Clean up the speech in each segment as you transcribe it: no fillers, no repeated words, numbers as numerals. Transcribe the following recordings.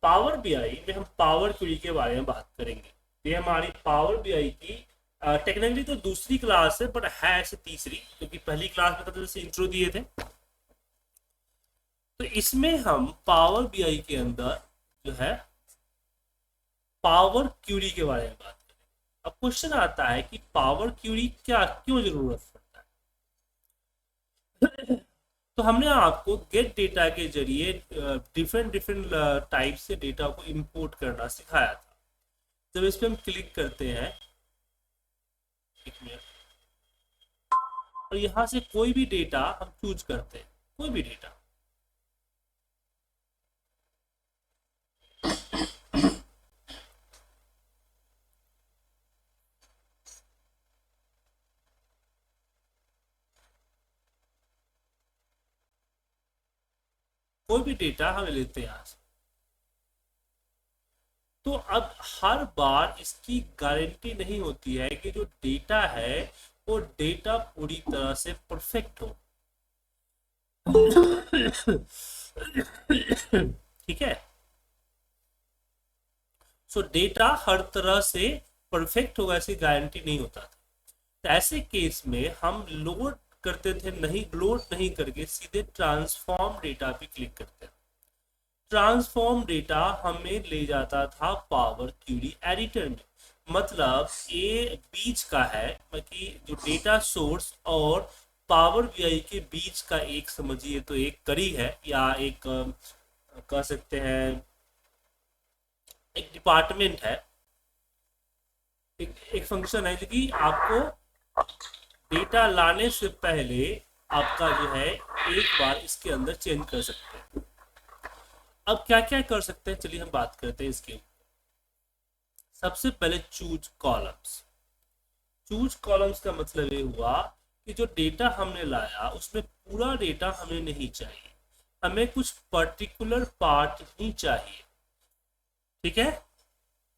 Power BI में हम power query के बारे में बात करेंगे। ये हमारी पावर बीआई की टेक्निकली तो दूसरी क्लास है, बट है ऐसे तीसरी, क्योंकि पहली क्लास में तो जैसे इंट्रो दिए थे। तो इसमें हम पावर बीआई के अंदर जो है पावर क्यूरी के बारे में बात करें। अब क्वेश्चन आता है कि पावर क्यूरी क्या क्यों जरूरत पड़ता है। तो हमने आपको गेट डेटा के जरिए डिफरेंट डिफरेंट टाइप से डेटा को इंपोर्ट करना सिखाया था। जब इस पर हम क्लिक करते हैं, एक मिनट, और यहाँ से कोई भी डेटा हम चूज करते हैं, कोई भी डेटा, कोई भी डेटा हम लेते हैं यहाँ से। तो अब हर बार इसकी गारंटी नहीं होती है कि जो डेटा है वो डेटा पूरी तरह से परफेक्ट हो। ठीक है। सो डेटा हर तरह से परफेक्ट होगा ऐसी गारंटी नहीं होता था। तो ऐसे केस में हम लोड करते थे, नहीं लोड नहीं करके सीधे ट्रांसफॉर्म डेटा पे क्लिक करते हैं। ट्रांसफॉर्म डेटा हमें ले जाता था पावर क्यूरी एडिटर में। मतलब ये बीच का है कि जो डेटा सोर्स और पावर बीआई के बीच का एक, समझिए तो एक कड़ी है, या एक कह सकते हैं एक डिपार्टमेंट है, एक फंक्शन है जो कि आपको डेटा लाने से पहले आपका जो है एक बार इसके अंदर चेंज कर सकते हैं। अब क्या क्या कर सकते हैं, चलिए हम बात करते हैं इसके। सबसे पहले चूज कॉलम्स। चूज कॉलम्स का मतलब ये हुआ कि जो डेटा हमने लाया उसमें पूरा डेटा हमें नहीं चाहिए, हमें कुछ पर्टिकुलर पार्ट ही चाहिए। ठीक है।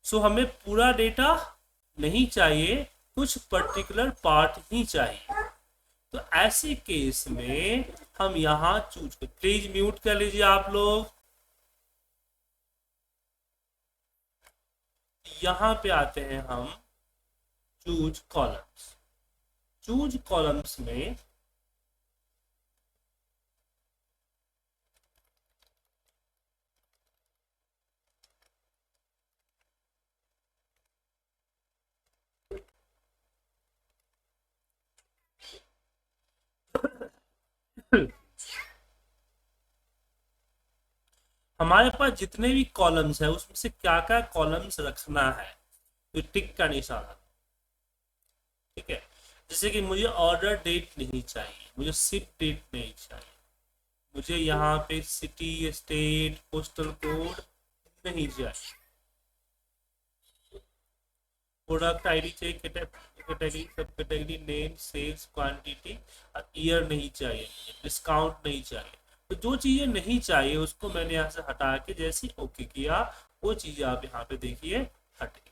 सो हमें पूरा डेटा नहीं चाहिए, कुछ पर्टिकुलर पार्ट ही चाहिए। तो ऐसे केस में हम यहाँ चूज कर, प्लीज म्यूट कर लीजिए आप लोग। यहाँ पे आते हैं हम चूज कॉलम्स। चूज कॉलम्स में हमारे पास जितने भी कॉलम्स है उसमें से क्या क्या कॉलम्स रखना है, तो टिक का निशान। ठीक है। जैसे कि मुझे ऑर्डर डेट नहीं चाहिए, मुझे शिप डेट नहीं चाहिए, मुझे यहाँ पे सिटी स्टेट पोस्टल कोड नहीं चाहिए, प्रोडक्ट आईडी चाहिए, कैटेगरी सब कैटेगरी नेम सेल्स क्वांटिटी, और ईयर नहीं चाहिए, डिस्काउंट नहीं चाहिए। तो जो चीजें नहीं चाहिए उसको मैंने यहाँ से हटा के जैसे ओके किया, वो चीजें आप यहाँ पे देखिए हट गई।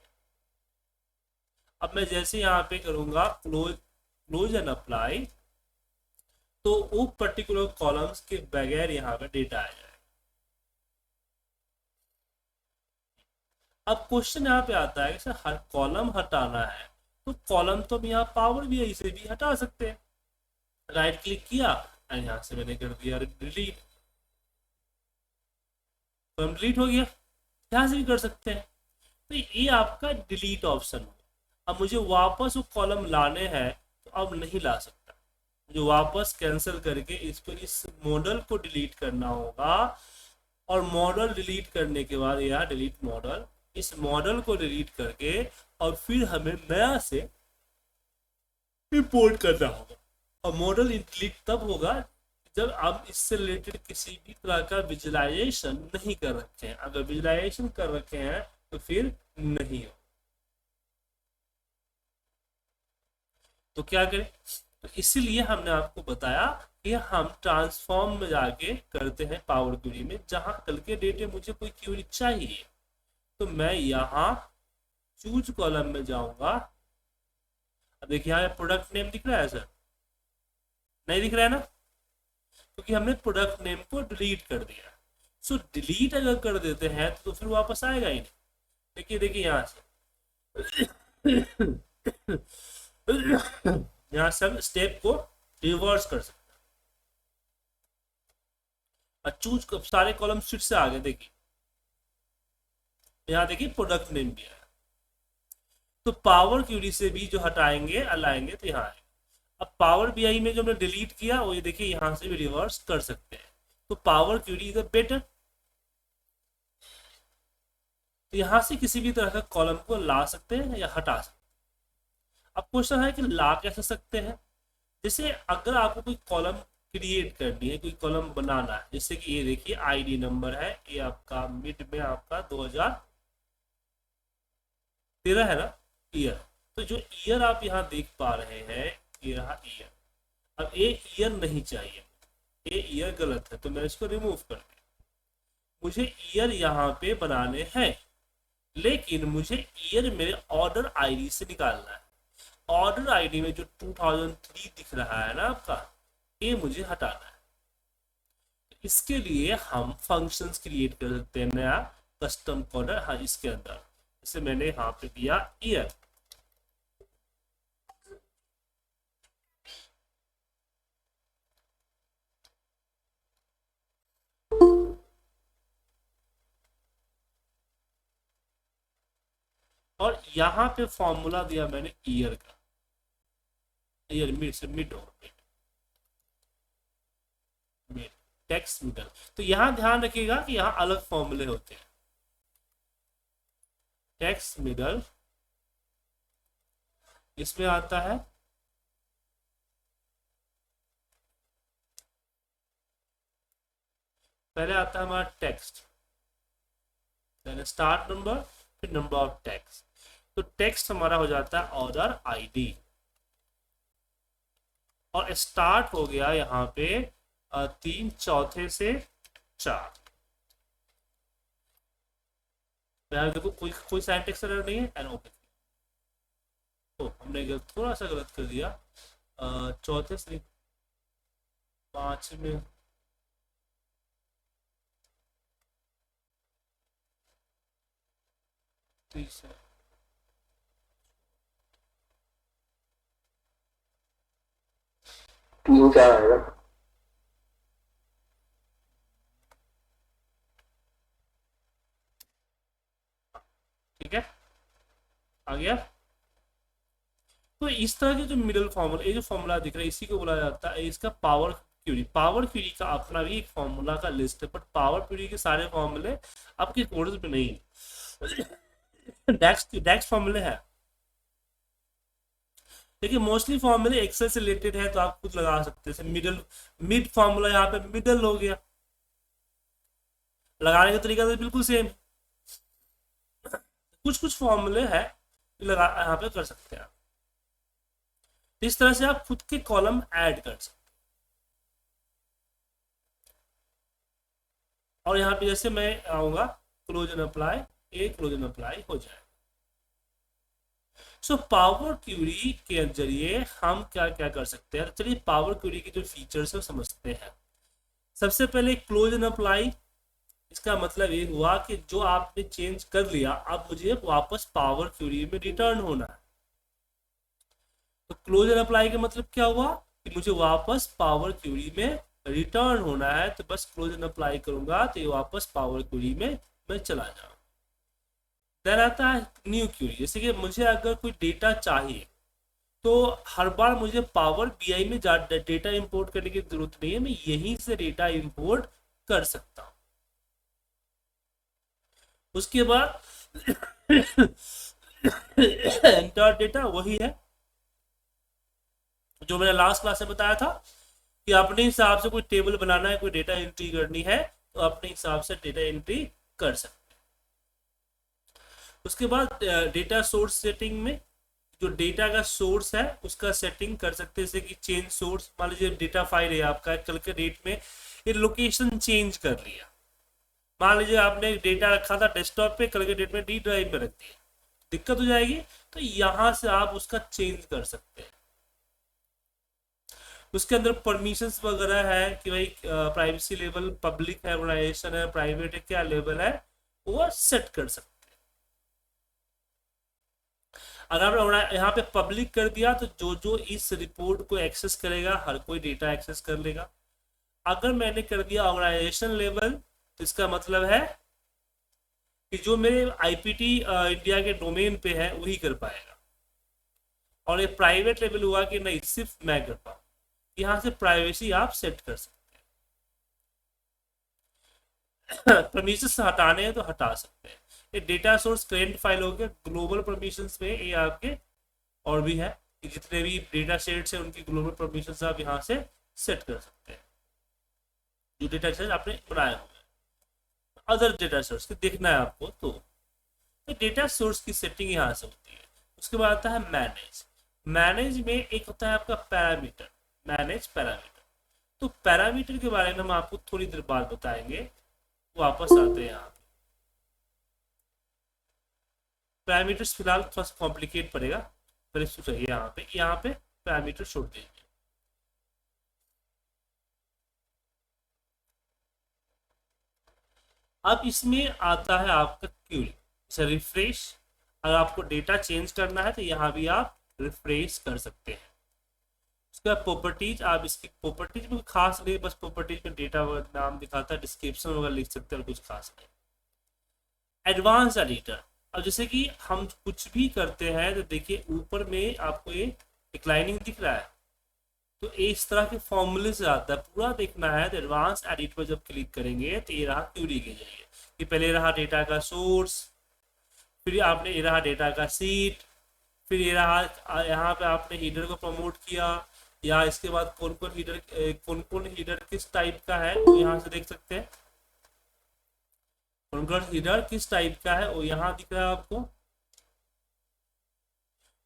अब मैं जैसे यहाँ पे करूंगा क्लोज एंड अप्लाई, तो वो पर्टिकुलर कॉलम्स के बगैर यहाँ पे डेटा आ जाए। अब क्वेश्चन यहाँ पे आता है कि सर हर कॉलम हटाना है, तो कॉलम तो हम यहाँ पावर बीआई से भी हटा सकते हैं। राइट क्लिक किया और यहाँ से मैंने कर दिया डिलीट, तो हम डिलीट हो गया। यहाँ से भी कर सकते हैं। तो ये आपका डिलीट ऑप्शन हो। अब मुझे वापस वो कॉलम लाने हैं तो अब नहीं ला सकता, मुझे वापस कैंसिल करके इस मॉडल को डिलीट करना होगा। और मॉडल डिलीट करने के बाद या डिलीट मॉडल, इस मॉडल को डिलीट करके और फिर हमें नया से इंपोर्ट करना होगा। और मॉडल डिलीट तब होगा जब आप इससे रिलेटेड किसी भी तरह का विजुअलाइजेशन नहीं कर रखे हैं। अगर विजुअलाइजेशन कर रखे हैं तो फिर नहीं हो। तो क्या करें, तो इसीलिए हमने आपको बताया कि हम ट्रांसफॉर्म में जाके करते हैं पावर क्वेरी में। जहां कल के डेट में मुझे कोई क्वेरी चाहिए तो मैं यहाँ चूज कॉलम में जाऊंगा। अब देखिए यहाँ प्रोडक्ट नेम दिख रहा है सर, नहीं दिख रहा है ना, क्योंकि हमने प्रोडक्ट नेम को डिलीट कर दिया। सो डिलीट अगर कर देते हैं तो फिर वापस आएगा ही नहीं। देखिए देखिए यहाँ से यहाँ से हम स्टेप को रिवर्स कर सकते हैं। और चूज सारे कॉलम फिर से आ गए। देखिए यहाँ देखिए प्रोडक्ट नेम भी है। तो पावर क्यूरी से भी जो हटाएंगे लाएंगे तो यहाँ आएगा। अब पावर बीआई में जो हमने डिलीट किया वो ये देखिए यहाँ से भी रिवर्स कर सकते हैं। तो पावर क्यूरी इज बेटर। तो यहाँ से किसी भी तरह का कॉलम को ला सकते हैं या हटा सकते हैं। अब क्वेश्चन है कि ला कैसे सकते हैं। जैसे अगर आपको कोई कॉलम क्रिएट करनी है, कोई कॉलम बनाना है, जैसे कि ये देखिए आईडी नंबर है, ये आपका मिड में आपका 2013 है ना ईयर। तो जो ईयर आप यहाँ देख पा रहे हैं ये रहा ईयर। अब ये ईयर नहीं चाहिए, ये ईयर गलत है, तो मैं इसको रिमूव कर दिया। मुझे ईयर यहाँ पे बनाने हैं, लेकिन मुझे ईयर मेरे ऑर्डर आईडी से निकालना है। ऑर्डर आईडी में जो 2003 दिख रहा है ना आपका, ये मुझे हटाना है। इसके लिए हम फंक्शंस क्रिएट कर सकते हैं, नया कस्टम कोडर। हाँ, इसके अंदर जैसे मैंने यहाँ पे दिया ईयर। और यहाँ पे फॉर्मूला दिया मैंने ईयर का, ईयर मिड से मिड और मिड टेक्स्ट मिडल। तो यहाँ ध्यान रखिएगा कि यहाँ अलग फॉर्मूले होते हैं। टेक्स्ट मिडल इसमें आता है, पहले आता है हमारा टेक्स्ट, स्टार्ट नंबर, फिर नंबर ऑफ टेक्स्ट। तो टेक्स्ट हमारा हो जाता है ऑर्डर आईडी, और स्टार्ट हो गया यहाँ पे 3 चौथे से 4। देखो कोई कोई सिंटैक्स एरर नहीं है। एंड ओके, तो हमने थोड़ा सा गलत कर दिया। चौथे से 5 में ठीक है। ठीक है, आ गया। तो इस तरह के जो मिडल फॉर्मूला, ये जो फॉर्मूला दिख रहा है इसी को बोला जाता है, इसका पावर क्यूरी। पावर क्यूरी का अपना भी एक फॉर्मूला का लिस्ट है, बट पावर क्यूरी के सारे फॉर्मूले आपके कोर्स में नहीं है। डेक्स फॉर्मूले है, देखिए मोस्टली फॉर्मूले एक्सेल से रिलेटेड है, तो आप खुद लगा सकते हैं। मिड फॉर्मूला यहाँ पे मिडल हो गया, लगाने का तरीका तो बिल्कुल सेम। कुछ कुछ फॉर्मूले है लगा यहाँ पे कर सकते हैं। इस तरह से आप खुद के कॉलम ऐड कर सकते हैं। और यहाँ पे जैसे मैं आऊंगा क्लोज एंड अप्लाई, ये क्लोज एंड अप्लाई हो जाए। सो पावर क्यूरी के जरिए हम क्या क्या कर सकते हैं। चलिए पावर क्यूरी के जो फीचर्स है समझते हैं। सबसे पहले क्लोज एंड अप्लाई, इसका मतलब ये हुआ कि जो आपने चेंज कर लिया अब मुझे वापस पावर क्यूरी में रिटर्न होना है। तो क्लोज एंड अप्लाई का मतलब क्या हुआ कि मुझे वापस पावर क्यूरी में रिटर्न होना है। तो बस क्लोज एंड अप्लाई करूंगा तो ये वापस पावर क्यूरी में मैं चला जाऊँ। देन आता है न्यू क्यूरी, जैसे कि मुझे अगर कोई डेटा चाहिए तो हर बार मुझे पावर बीआई में डेटा इंपोर्ट करने की जरूरत नहीं है, मैं यहीं से डेटा इंपोर्ट कर सकता हूँ। उसके बाद एंटर डेटा वही है जो मैंने लास्ट क्लास में बताया था कि अपने हिसाब से कोई टेबल बनाना है, कोई डेटा एंट्री करनी है तो अपने हिसाब से डेटा एंट्री कर सकते हैं। उसके बाद डेटा सोर्स सेटिंग में जो डेटा का सोर्स है उसका सेटिंग कर सकते हैं, जैसे कि चेंज सोर्स। मान लीजिए डेटा फाइल है आपका, कल के डेट में ये लोकेशन चेंज कर लिया। मान लीजिए आपने डेटा रखा था डेस्कटॉप पे, कल के डेट में डी ड्राइव में रख दिया, दिक्कत हो जाएगी। तो यहां से आप उसका चेंज कर सकते हैं। उसके अंदर परमिशंस वगैरह है कि भाई प्राइवेसी लेवल पब्लिक है, ऑर्गेनाइजेशन है, प्राइवेट है, क्या लेवल है वो सेट कर सकते। अगर यहाँ पे पब्लिक कर दिया तो जो जो इस रिपोर्ट को एक्सेस करेगा हर कोई डेटा एक्सेस कर लेगा। अगर मैंने कर दिया ऑर्गेनाइजेशन लेवल तो इसका मतलब है कि जो मेरे आईपीटी इंडिया के डोमेन पे है वही कर पाएगा। और ये प्राइवेट लेवल हुआ कि नहीं सिर्फ मैं कर पाऊँ, यहाँ से प्राइवेसी आप सेट कर सकते हैं। परमिशन हटाने हैं तो हटा सकते हैं। ये डेटा सोर्स करेंट फाइल हो गया। ग्लोबल परमिशंस में ये आपके और भी है कि जितने भी डेटा सेट्स हैं उनकी ग्लोबल परमिशंस आप यहाँ से सेट कर सकते हैं, जो डेटा सेट आपने बनाया हुआ है। अदर डेटा सोर्स की देखना है आपको तो डेटा सोर्स की सेटिंग यहाँ से होती है। उसके बाद आता है मैनेज। मैनेज में एक होता है आपका पैरामीटर, मैनेज पैरामीटर। तो पैरामीटर के बारे में हम आपको थोड़ी देर बाद बताएंगे। वापस आते हैं यहाँ पे। पैरामीटर्स फिलहाल थोड़ा सा कॉम्प्लिकेट पड़ेगा, पर इसको चाहिए यहाँ पे पैरामीटर छोड़ देंगे। अब इसमें आता है आपका क्यूरी, जैसे रिफ्रेश। अगर आपको डेटा चेंज करना है तो यहाँ भी आप रिफ्रेश कर सकते हैं। उसके बाद प्रॉपर्टीज, आप इसकी प्रॉपर्टीज में खास नहीं, बस प्रॉपर्टीज में डेटा नाम दिखाता है, डिस्क्रिप्शन वगैरह लिख सकते हैं, कुछ खास नहीं। एडवांस एडिटर, अब जैसे कि हम कुछ भी करते हैं तो देखिए ऊपर में आपको ये एक लाइनिंग दिख रहा है, तो इस तरह के फॉर्मूले से आता है। पूरा देखना है तो एडवांस एडिट पर जब क्लिक करेंगे तो ये रहा क्यूरी के जरिए कि पहले रहा डेटा का सोर्स, फिर आपने ये रहा डेटा का सीट, फिर ये रहा यहाँ पे आपने हीडर को प्रमोट किया, या इसके बाद कौन कौन हीडर किस टाइप का है वो यहाँ से देख सकते हैं। कौन कौन हीडर किस टाइप का है वो यहाँ दिख रहा है आपको।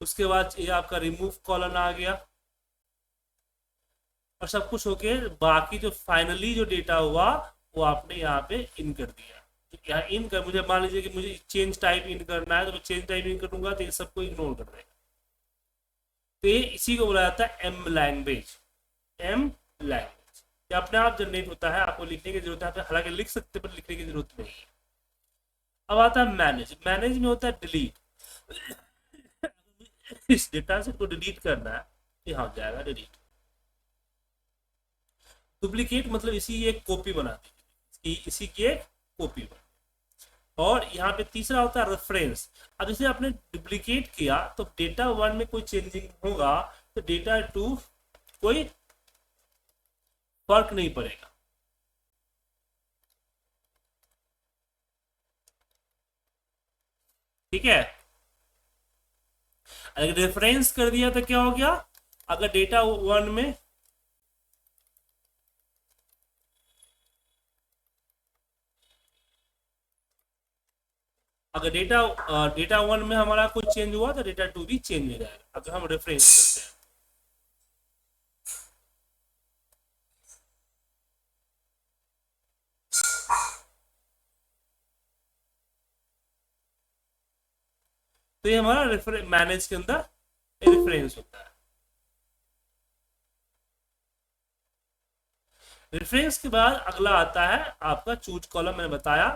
उसके बाद ये आपका रिमूव कॉलम आ गया और सब कुछ होके बाकी जो फाइनली जो डेटा हुआ वो आपने यहाँ पे इन कर दिया। तो यहाँ इन कर, मुझे मान लीजिए कि मुझे चेंज टाइप इन करना है तो मैं चेंज टाइप इन करूंगा तो ये सबको इग्नोर कर देगा। तो ये इसी को बोला जाता है एम लैंग्वेज। एम लैंग्वेज ये अपने आप जनरेट होता है, आपको लिखने की जरूरत है, हालांकि लिख सकते पर लिखने की जरूरत नहीं है। अब आता है मैनेज। मैनेज में होता है डिलीट। इस डेटा सेट को डिलीट करना है यहाँ जाएगा डिलीट। डुप्लीकेट मतलब इसी एक कॉपी बना दी, इसी की एक कॉपी बना। और यहाँ पे तीसरा होता है रेफरेंस। अब जैसे आपने डुप्लीकेट किया तो डेटा 1 में कोई चेंजिंग होगा तो डेटा 2 कोई फर्क नहीं पड़ेगा। ठीक है। अगर रेफरेंस कर दिया तो क्या हो गया, अगर डेटा 1 में अगर डेटा 1 में हमारा कुछ चेंज हुआ तो डेटा 2 भी चेंज हो जाएगा अगर हम रेफरेंस करते हैं। तो ये हमारा मैनेज के अंदर रेफरेंस होता है। रेफरेंस के बाद अगला आता है आपका चूज कॉलम। मैंने बताया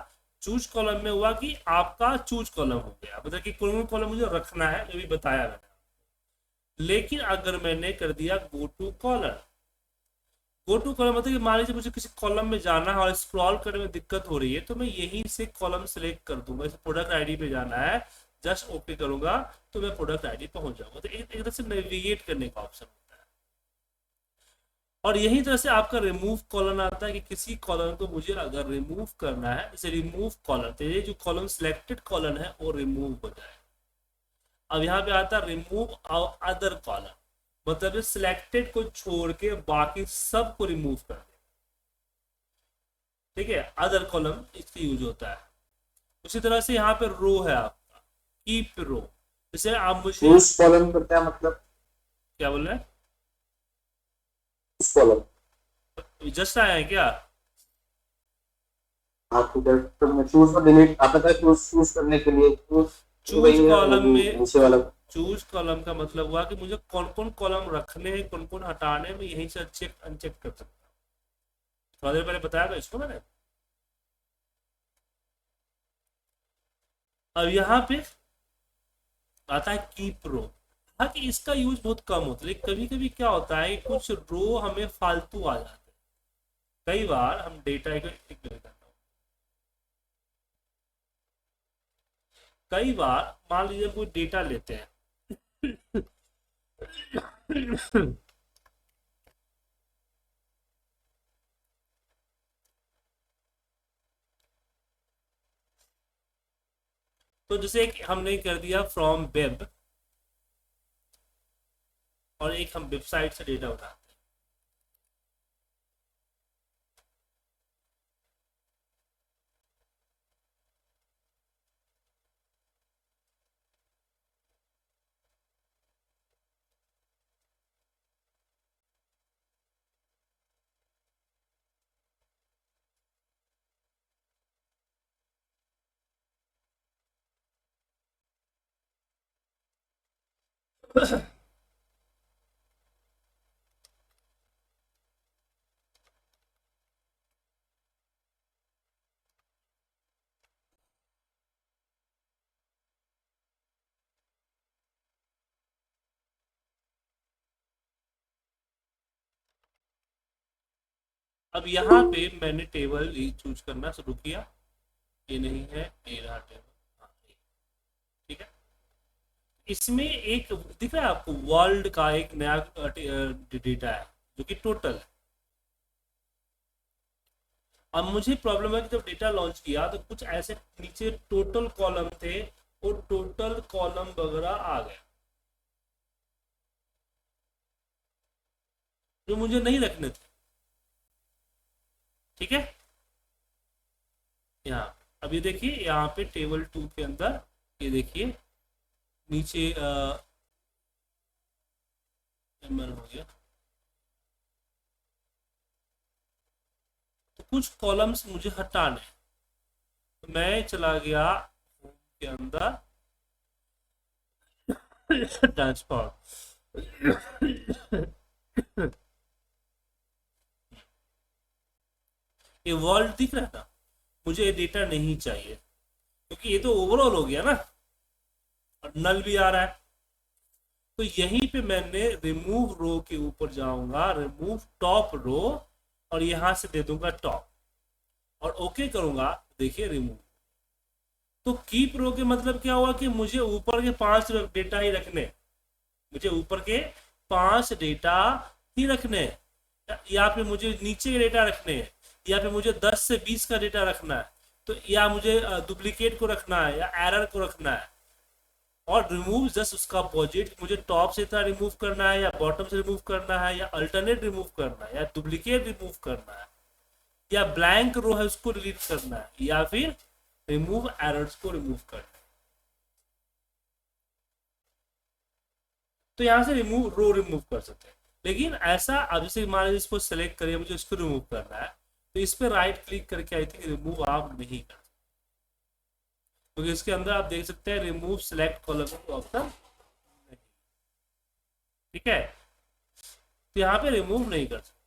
चूज कॉलम में हुआ कि आपका चूज कॉलम हो गया, मतलब कि कौन कॉलम मुझे रखना है ये भी बताया मैंने। लेकिन अगर मैंने कर दिया go to column, go to column मतलब कि मान लीजिए मुझे किसी कॉलम में जाना है और स्क्रॉल करने में दिक्कत हो रही है तो मैं यहीं से कॉलम सेलेक्ट कर दूंगा। जैसे प्रोडक्ट आईडी पे जाना है, जस्ट ओके करूंगा तो मैं प्रोडक्ट आईडी पहुंच जाऊंगा। तो एक तरह से नेविगेट करने का ऑप्शन होता है। और यही तरह से आपका रिमूव कॉलम आता है कि किसी कॉलम को मुझे अगर रिमूव करना है, जैसे रिमूव कॉलम, तो ये जो कॉलम सिलेक्टेड कॉलम है वो रिमूव हो जाए। अब यहाँ पे आता है रिमूव अदर कॉलम, मतलब सिलेक्टेड को छोड़ के बाकी सब को रिमूव कर दे। ठीक है, अदर कॉलम इसका यूज होता है। उसी तरह से यहाँ पे रो है आपका कीप रो। जैसे आप मुझे उस कॉलम का क्या मतलब, क्या बोल रहे हैं, उस कॉलम जस्ट आया है क्या आपको चूज और डिलीट आपने कहा चूज करने के लिए चूज कॉलम में नीचे वाला चूज कॉलम का मतलब हुआ कि मुझे कौन कौन कॉलम रखने हैं, कौन कौन हटाने हैं, मैं यहीं से चेक अनचेक कर सकता हूँ। थोड़ा देर पहले बताया था इसको मैंने। अब यहाँ पे आता है कीप रो। हाँ कि इसका यूज बहुत कम होता है, लेकिन कभी कभी क्या होता है कि कुछ रो हमें फालतू आ जाते हैं। कई बार हम डेटा एक मिनट करता हूँ। कई बार मान लीजिए कोई डेटा लेते हैं तो जैसे एक हमने कर दिया फ्रॉम वेब, और एक हम वेबसाइट से डेटा उठाते हैं। अब यहाँ पे मैंने टेबल चूज करना शुरू किया। ये नहीं है, ये रहा टेबल। हाँ, ठीक है। इसमें एक दिख रहा है आपको, वर्ल्ड का एक नया डेटा है जो कि टोटल है। अब मुझे प्रॉब्लम है कि जब डेटा लॉन्च किया तो कुछ ऐसे नीचे टोटल कॉलम थे, और टोटल कॉलम वगैरह आ गए जो मुझे नहीं रखने थे। ठीक है। यहाँ अब ये देखिए, यहाँ पे टेबल 2 के अंदर ये देखिए नीचे ML हो गया, तो कुछ कॉलम्स मुझे हटाने। तो मैं चला गया होम के अंदर डैशबोर्ड। ये वर्ल्ड दिख रहा था, मुझे ये डेटा नहीं चाहिए क्योंकि ये तो ओवरऑल हो गया ना, और नल भी आ रहा है। तो यहीं पे मैंने रिमूव रो के ऊपर जाऊंगा, रिमूव टॉप रो, और यहां से दे दूंगा टॉप, और ओके करूंगा। देखिए रिमूव। तो कीप रो के मतलब क्या हुआ कि मुझे ऊपर के 5 डेटा ही रखने, मुझे ऊपर के 5 डेटा ही रखने हैं, या फिर मुझे नीचे के डेटा रखने हैं, या फिर मुझे 10 से 20 का डेटा रखना है, तो या मुझे डुप्लीकेट को रखना है या एरर को रखना है। और रिमूव जस्ट उसका अपोजिट, मुझे टॉप से इतना रिमूव करना है या बॉटम से रिमूव करना है, या अल्टरनेट रिमूव करना है, या डुप्लीकेट रिमूव करना है, या ब्लैंक रो है उसको डिलीट करना है, या फिर रिमूव एरर्स को रिमूव करना है। तो यहाँ से रिमूव रो रिमूव कर सकते हैं। लेकिन ऐसा अब जैसे मान लीजिए इसको सेलेक्ट करिए, मुझे इसको रिमूव करना है, तो इस पर राइट क्लिक करके आई थिंक रिमूव आप नहीं कर, क्योंकि इसके अंदर आप देख सकते हैं रिमूव सिलेक्ट कॉलम ऑप्शन नहीं। ठीक है, तो यहाँ पे रिमूव नहीं कर सकते।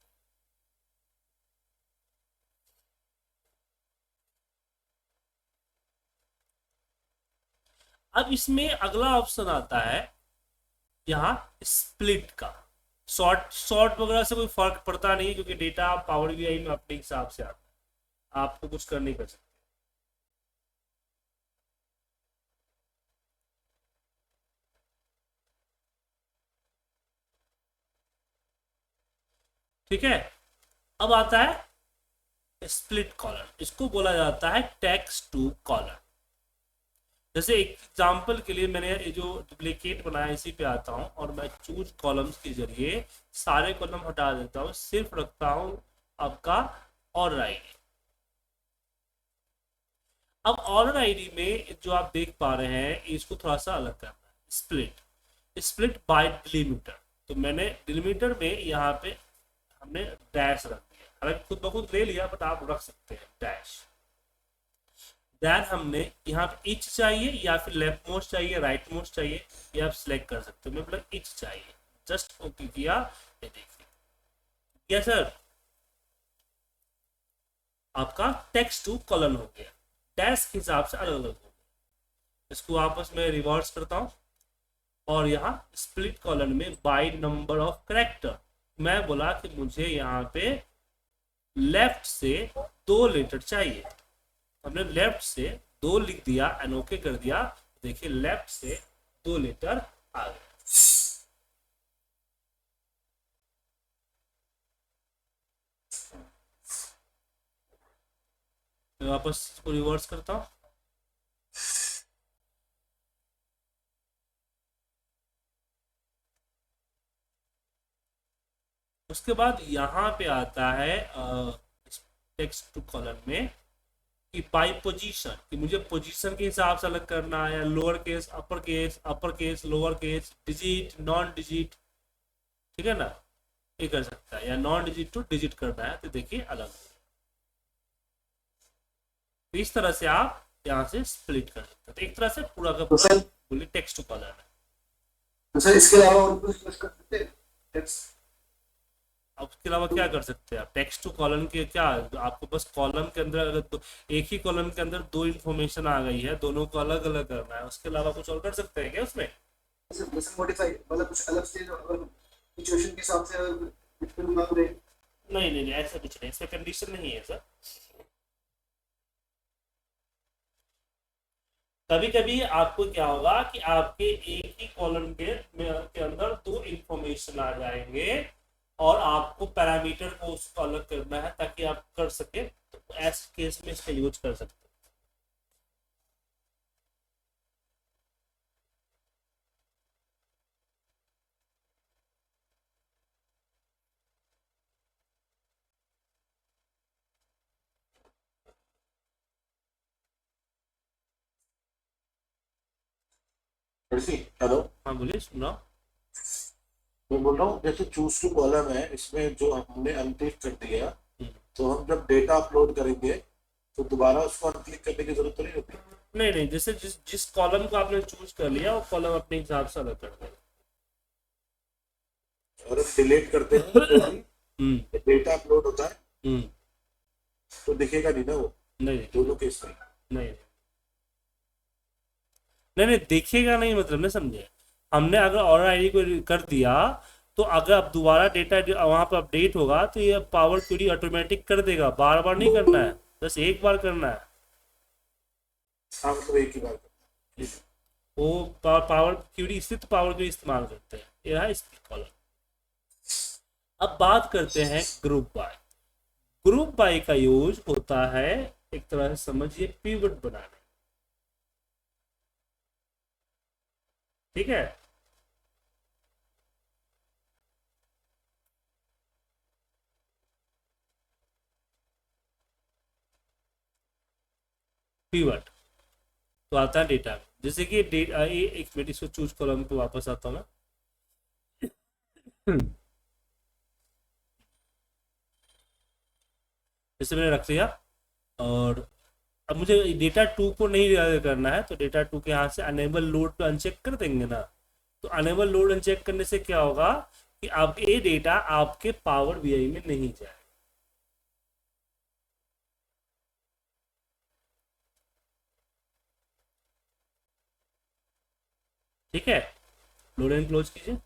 अब इसमें अगला ऑप्शन आता है यहाँ स्प्लिट का। शॉर्ट शॉर्ट वगैरह से कोई फर्क पड़ता नहीं है, क्योंकि डेटा पावर बीआई में अपने हिसाब से आता है, आपको कुछ कर नहीं कर सकते। ठीक है। अब आता है स्प्लिट कॉलम, इसको बोला जाता है टेक्स्ट टू कॉलम। जैसे एक एग्जांपल के लिए मैंने ये जो डुप्लीकेट बनाया इसी पे आता हूँ, और मैं चूज कॉलम्स के जरिए सारे कॉलम हटा देता हूँ, सिर्फ रखता हूँ आपका ऑर्डर आईडी। अब ऑर्डर आईडी में जो आप देख पा रहे हैं, इसको थोड़ा सा अलग करना है, स्प्लिट, स्प्लिट बाय डिलीमीटर। तो मैंने डिलीमीटर में यहाँ पे हमने डैश रख दिया, हालांकि खुद ब खुद ले लिया, बट आप रख सकते हैं डैश। देन हमने यहाँ पे इच चाहिए या फिर लेफ्ट मोस्ट चाहिए, राइट मोस्ट चाहिए, ये आप सिलेक्ट कर सकते हो। मैं बोला इच चाहिए, जस्ट ओके किया, ये देखिए क्या सर, आपका टेक्स्ट टू कॉलन हो गया, डैश के हिसाब से अलग अलग हो गया। इसको आपस में रिवर्स करता हूँ और यहाँ स्प्लिट कॉलन में बाय नंबर ऑफ करेक्टर, मैं बोला कि मुझे यहाँ पे लेफ्ट से 2 लेटर चाहिए, हमने लेफ्ट से 2 लिख दिया एंड ओके कर दिया, देखिए लेफ्ट से 2 लेटर आ गए। मैं वापस इसको रिवर्स करता हूँ, उसके बाद यहाँ पे आता है टेक्स्ट टू कॉलम में कि बाय पोजीशन, कि मुझे पोजीशन के हिसाब से अलग करना है, lower case, upper case, lower case, digit, non digit, ठीक है ना, ये कर सकता है, या नॉन डिजिट टू डिजिट करना है तो देखिए अलग। तो इस तरह से आप यहाँ से स्प्लिट कर सकते हैं। तो एक तरह से पूरा का पूरा बोलिए टेक्स्ट टू कॉलम है। तो सर इसके अलावा और कुछ कर सकते हैं टेक्स्ट? अब उसके अलावा क्या कर सकते हैं आप, टेक्स्ट टू कॉलम के क्या, आपको बस कॉलम के अंदर अगर एक ही कॉलम के अंदर 2 इंफॉर्मेशन आ गई है, दोनों को अलग अलग करना है, उसके अलावा कुछ और कर सकते हैं क्या उसमें? जैसे मॉडिफाई मतलब कुछ अलग से अगर सिचुएशन के हिसाब से नहीं नहीं नहीं, ऐसा कुछ नहीं, इसमें कंडीशन नहीं है सर। कभी कभी आपको क्या होगा कि आपके एक ही कॉलम के अंदर 2 इंफॉर्मेशन आ जाएंगे और आपको पैरामीटर को उसको अलग करना है ताकि आप कर सके, तो ऐसे केस में इसका यूज कर सकते हैं। हेलो, हाँ बोलिए, सुन रहा हूँ। मैं बोल रहा हूँ जैसे चूज टू कॉलम है, इसमें जो हमने अनटिक कर दिया, तो हम जब डेटा अपलोड करेंगे तो दोबारा उसको अनक्लिक करने की जरूरत तो नहीं होती? नहीं नहीं, जैसे जिस जिस कॉलम को आपने चूज कर लिया वो कॉलम अपने हिसाब से अलग कर देगा। और हम डिलीट करते हैं तो डेटा अपलोड होता है तो दिखेगा नहीं ना वो? नहीं दोनों केस में नहीं नहीं नहीं, दिखेगा नहीं मतलब नहीं समझे, हमने अगर ऑर्डर आईडी को कर दिया तो अगर अब दोबारा डेटा वहां पर अपडेट होगा तो ये पावर क्वेरी ऑटोमेटिक कर देगा, बार बार नहीं करना है, बस एक बार करना है। हाँ, मतलब एक ही बार करना है। वो पावर क्वेरी, इससे तो पावर क्वेरी इस्तेमाल करते हैं, ये है स्प्लिट कॉलम। अब बात करते हैं ग्रुप बाय। ग्रुप बाय का यूज होता है एक तरह से समझिए पिवट बनाने, ठीक है। पिवट तो आता है डेटा में, जैसे कि एक मिनट, इसको चूज कॉलम पे वापस आता हूँ मैं। जैसे मैंने रख लिया और अब मुझे डेटा 2 को नहीं करना है, तो डेटा 2 के यहाँ से अनेबल लोड पे अनचेक कर देंगे ना, तो अनेबल लोड अनचेक करने से क्या होगा कि अब ये डेटा आपके पावर बीआई में नहीं जाए, ठीक है। लोड एंड क्लोज कीजिए।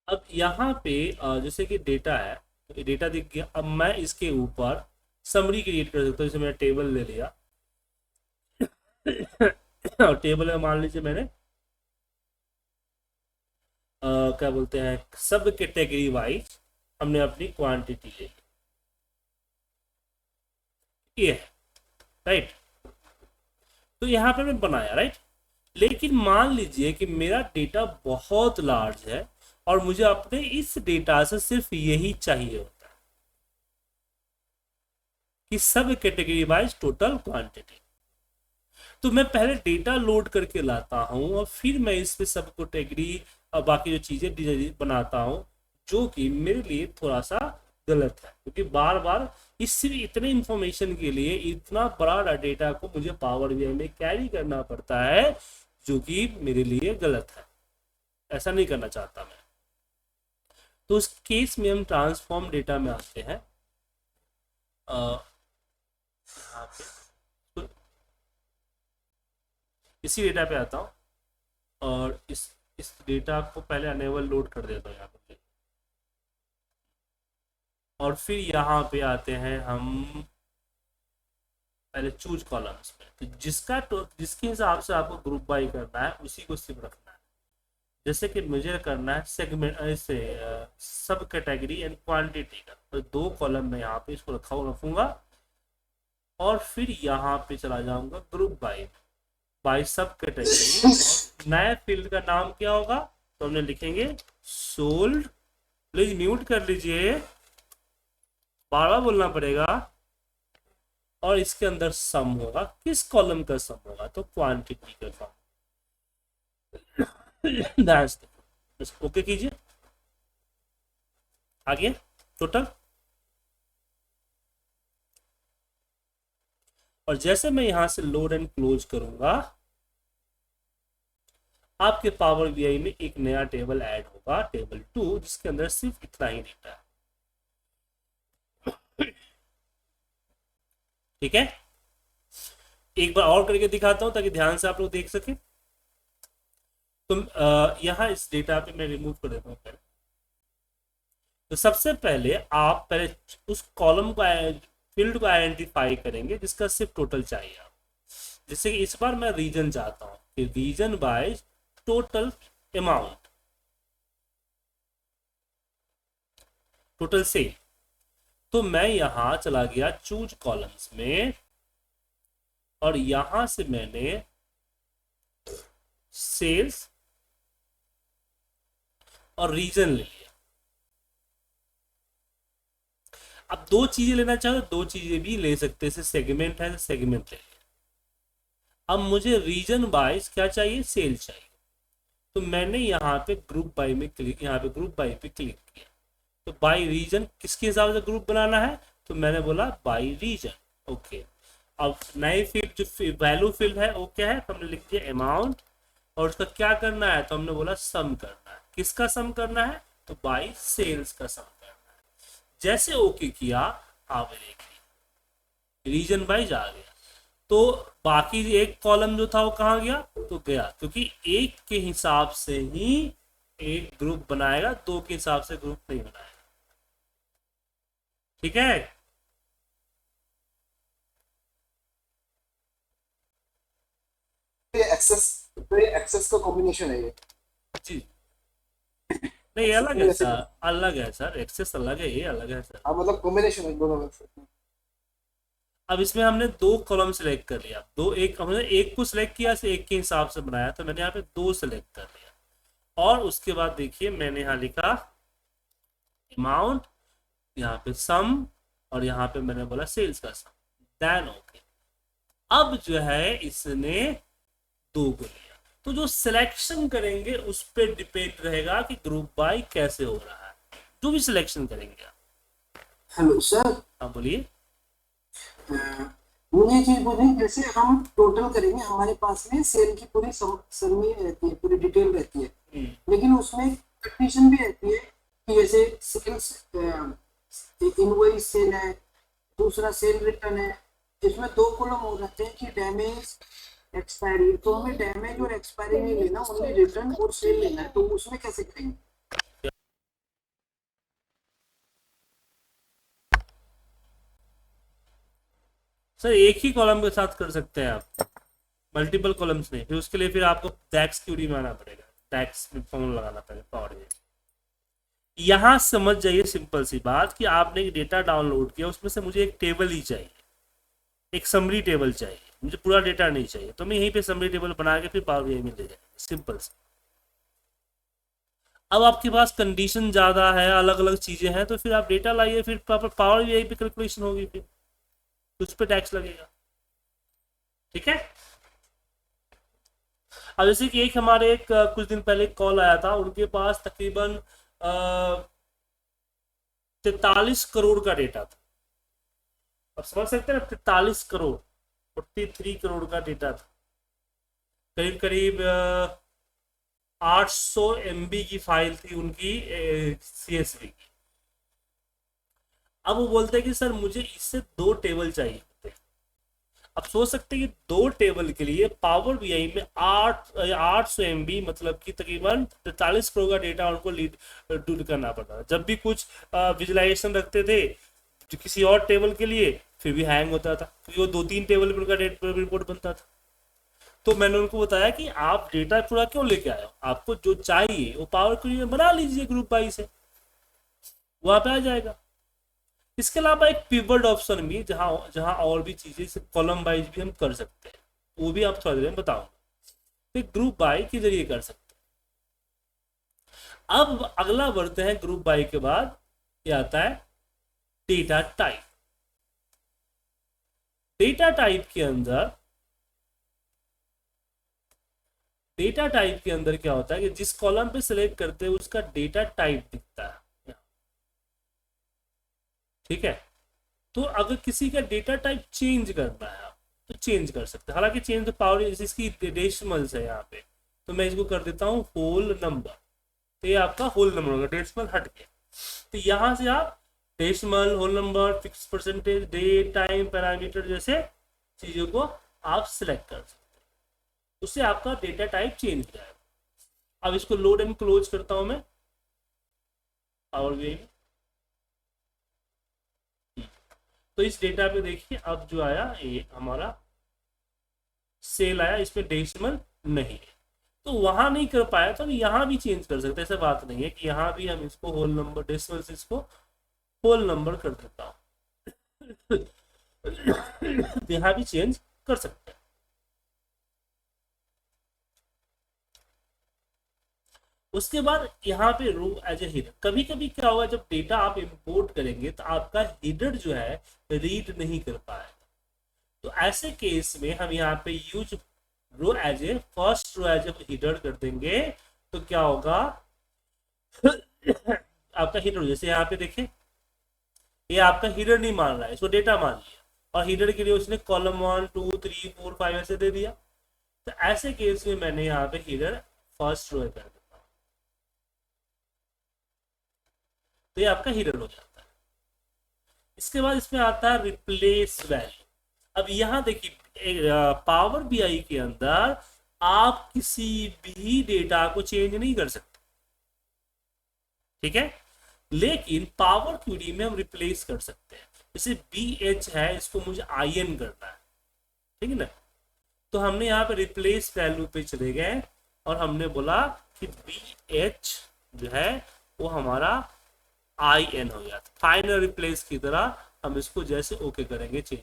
अब यहाँ पे जैसे कि डेटा है, तो डेटा दिख गया, अब मैं इसके ऊपर समरी क्रिएट कर सकता हूँ। जैसे मैंने टेबल ले लिया और टेबल में मान लीजिए मैंने क्या बोलते हैं, सब कैटेगरी वाइज हमने अपनी क्वांटिटी ले ली, ये है। राइट। तो यहाँ पे मैं बनाया, राइट। लेकिन मान लीजिए कि मेरा डेटा बहुत लार्ज है और मुझे अपने इस डेटा से सिर्फ यही चाहिए होता है कि सब कैटेगरी वाइज टोटल क्वांटिटी। तो मैं पहले डेटा लोड करके लाता हूं और फिर मैं इस पे सब कैटेगरी और बाकी जो चीजें बनाता हूं, जो कि मेरे लिए थोड़ा सा गलत है, क्योंकि बार बार इस इतने इंफॉर्मेशन के लिए इतना बड़ा डेटा को मुझे पावर बीआई में कैरी करना पड़ता है, जो कि मेरे लिए गलत है। ऐसा नहीं करना चाहता मैं। तो उस केस में हम ट्रांसफॉर्म डेटा में आते हैं। यहाँ पे तो इसी डेटा पे आता हूँ और इस डेटा को पहले अनेबल लोड कर देता हूँ यहाँ पे, और फिर यहाँ पे आते हैं हम पहले चूज कॉलम्स में। तो जिसके हिसाब से आपको ग्रुप बाई करना है उसी को सिर्फ रखना है। जैसे कि मुझे करना है सेगमेंट ऐसे सब कैटेगरी एंड क्वांटिटी का, तो 2 कॉलम में यहाँ पे इसको रखूंगा और फिर यहाँ पे चला जाऊंगा ग्रुप बाई सब कैटेगरी। नए फील्ड का नाम क्या होगा, तो हमने लिखेंगे सोल्ड। प्लीज म्यूट कर लीजिए, बार बार बोलना पड़ेगा। और इसके अंदर सम होगा, किस कॉलम का सम होगा, तो क्वांटिटी का सम। ओके कीजिए, आगे टोटल। और जैसे मैं यहां से लोड एंड क्लोज करूंगा, आपके पावर बीआई में एक नया टेबल ऐड होगा, टेबल 2, जिसके अंदर सिर्फ इतना ही डेटा है। ठीक है, एक बार और करके दिखाता हूं ताकि ध्यान से आप लोग देख सके। तो यहां इस डेटा पे मैं रिमूव कर देता हूं पहले। तो सबसे पहले आप पहले उस कॉलम को फील्ड को आइडेंटिफाई करेंगे जिसका सिर्फ टोटल चाहिए आप। जैसे कि इस बार मैं रीजन चाहता हूं कि region by total amount, total sale. तो मैं यहां चला गया चूज कॉलम्स में और यहां से मैंने सेल्स और रीजन ले लिया। अब 2 चीजें लेना चाहो तो 2 चीजें भी ले सकते हैं। सेगमेंट है तो सेगमेंट ले लिया। अब मुझे रीजन वाइज क्या चाहिए, सेल चाहिए। तो मैंने यहाँ पे ग्रुप बाई में क्लिक, यहाँ पे ग्रुप बाई पे क्लिक किया। तो बाई रीजन किसके हिसाब से ग्रुप बनाना है, तो मैंने बोला बाई रीजन। ओके, अब नई फील्ड जो वैल्यू फील्ड है वो क्या है, तो हमने लिख दिया अमाउंट। और उसका क्या करना है, तो हमने बोला सम करना है। किसका सम करना है, तो बाई सेल्स का सम करना है। जैसे ओके किया, आप देखिए रीजन वाइज आ गया। तो बाकी एक कॉलम जो था वो कहाँ गया, तो गया, क्योंकि एक के हिसाब से ही एक ग्रुप बनाएगा, 2 के हिसाब से ग्रुप नहीं बनाएगा। ठीक है, ये एक्सेस का कॉम्बिनेशन है ये जी। नहीं, ये अलग है सर, अलग है सर, एक्सेस अलग है, ये अलग है सर। हाँ, मतलब कॉम्बिनेशन है दोनों में। अब इसमें हमने 2 कॉलम सेलेक्ट कर लिया, हमने एक को सिलेक्ट किया, से एक के हिसाब से बनाया, तो मैंने यहाँ पे 2 सेलेक्ट कर लिया। और उसके बाद देखिए मैंने यहाँ लिखा अमाउंट, यहाँ पे सम, और यहाँ पे मैंने बोला सेल्स का सम, देन ओके। अब जो है इसने 2 को लिया। तो जो सिलेक्शन करेंगे उस पर डिपेंड रहेगा कि ग्रुप बाय कैसे हो रहा है, जो भी सिलेक्शन करेंगे आप। हेलो सर, हाँ बोलिए। मुझे ये चीज बोलिए, जैसे हम टोटल करेंगे, हमारे पास में सेल की पूरी समरी रहती है, पूरी डिटेल रहती है, लेकिन उसमें कंडीशन भी रहती है कि जैसे सेल्स इनवॉइस सेल है, दूसरा सेल रिटर्न है। इसमें 2 कॉलम हो जाते हैं कि डैमेज एक्सपायरी। तो हमें डैमेज और एक्सपायरी नहीं लेना, ओनली रिटर्न और सेल लेना है। तो उसमें कैसे करेंगे? सर एक ही कॉलम के साथ कर सकते हैं आप, मल्टीपल कॉलम्स नहीं। फिर उसके लिए फिर आपको टैक्स क्यूरी में आना पड़ेगा, टैक्स में फॉर्मूला लगाना पड़ेगा पावर में। यहां समझ जाइए सिंपल सी बात कि आपने एक डेटा डाउनलोड किया, उसमें से मुझे एक टेबल ही चाहिए। एक समरी टेबल चाहिए, मुझे पूरा डेटा नहीं चाहिए, तो मैं यहीं पे समरी टेबल बना के फिर पावर बीआई में ले जाएंगे, सिंपल से। अब आपके पास कंडीशन ज़्यादा है, अलग अलग चीज़ें हैं, तो फिर आप डेटा लाइए, फिर पावर बीआई पे कैलकुलेशन होगी, फिर उस पर टैक्स लगेगा। ठीक है। अब जैसे कि एक हमारे एक कुछ दिन पहले कॉल आया था, उनके पास तकरीबन 43 करोड़ का डेटा था। अब समझ सकते हैं ना, 43 करोड़, 43 करोड़ का डेटा था, करीब करीब 800 MB की फाइल थी उनकी CSV की। अब वो बोलते हैं कि सर मुझे इससे 2 टेबल चाहिए होते हैं। अब सोच सकते हैं कि 2 टेबल के लिए पावर बीआई में 800 MB, मतलब कि तकरीबन 43 करोड़ का डेटा उनको लीड करना पड़ता था। जब भी कुछ विजुलाइजेशन रखते थे तो किसी और टेबल के लिए, फिर भी हैंग होता था, क्योंकि वो 2-3 टेबल पर उनका रिपोर्ट बनता था। तो मैंने उनको बताया कि आप डेटा पूरा क्यों लेके आए हो, आपको जो चाहिए वो पावर क्वेरी में बना लीजिए ग्रुप बाई से, वहां पे आ जाएगा। इसके अलावा एक पिवट ऑप्शन भी, जहां जहां और भी चीजें कॉलम वाइज भी हम कर सकते हैं, वो भी आप थोड़ा देर में बताऊंगा। तो ग्रुप बाई के जरिए कर सकते हैं। अब अगला बढ़ते हैं, ग्रुप बाई के बाद ये आता है डेटा टाइप। डेटा टाइप के अंदर क्या होता है कि जिस कॉलम पे सिलेक्ट करते हैं उसका डेटा टाइप दिखता है। ठीक है। तो अगर किसी का डेटा टाइप चेंज करना है आप, तो चेंज कर सकते हैं। हालांकि चेंज तो पावर इसकी डेसिमल्स है यहाँ पे, तो मैं इसको कर देता हूँ होल नंबर, तो ये आपका होल नंबर होगा, डेसिमल हट गया। तो यहाँ से आप decimal, whole number, fix percentage, date, time, parameter जैसे चीजों को आप सिलेक्ट कर सकते हैं, उससे आपका डेटा टाइप चेंज हो जाएगा। अब इसको लोड एंड क्लोज करता हूं मैं पावर बीआई में। तो इस डेटा पे देखिए अब जो आया ये हमारा सेल आया, इसमें डेसिमल नहीं है, तो वहां नहीं कर पाया तो यहाँ भी चेंज कर सकते हैं। ऐसा बात नहीं है कि यहाँ भी हम इसको होल नंबर, डेसिमल से इसको होल नंबर कर देता हूँ तो यहाँ भी चेंज कर सकते हैं। उसके बाद यहाँ पे रो एज ए हिडर, कभी कभी क्या होगा जब डेटा आप इंपोर्ट करेंगे तो आपका हिडर जो है रीड नहीं कर पाएगा, तो ऐसे केस में हम यहाँ पे use row as a first row as a header कर देंगे। तो क्या होगा आपका हिडर, जैसे यहाँ पे देखें ये आपका हिडर नहीं मान रहा है, इसको डेटा मान लिया, और हिडर के लिए उसने कॉलम 1 2 3 4 5 ऐसे दे दिया। तो ऐसे केस में मैंने यहाँ पे हिडर फर्स्ट रो कर देता हूँ, तो ये आपका हिडर हो जाता है। इसके बाद इसमें आता है रिप्लेस वैल्यू। अब यहाँ देखिए पावर बीआई के अंदर आप किसी भी डेटा को चेंज नहीं कर सकते, ठीक है, लेकिन पावर क्वेरी में हम रिप्लेस कर सकते हैं। जैसे BH है, इसको मुझे IN करना है, ठीक है ना, तो हमने यहाँ पे रिप्लेस वैल्यू पे चले गए और हमने बोला कि BH जो है वो हमारा IN हो गया। फाइनल रिप्लेस की तरह हम इसको जैसे ओके करेंगे चेंज।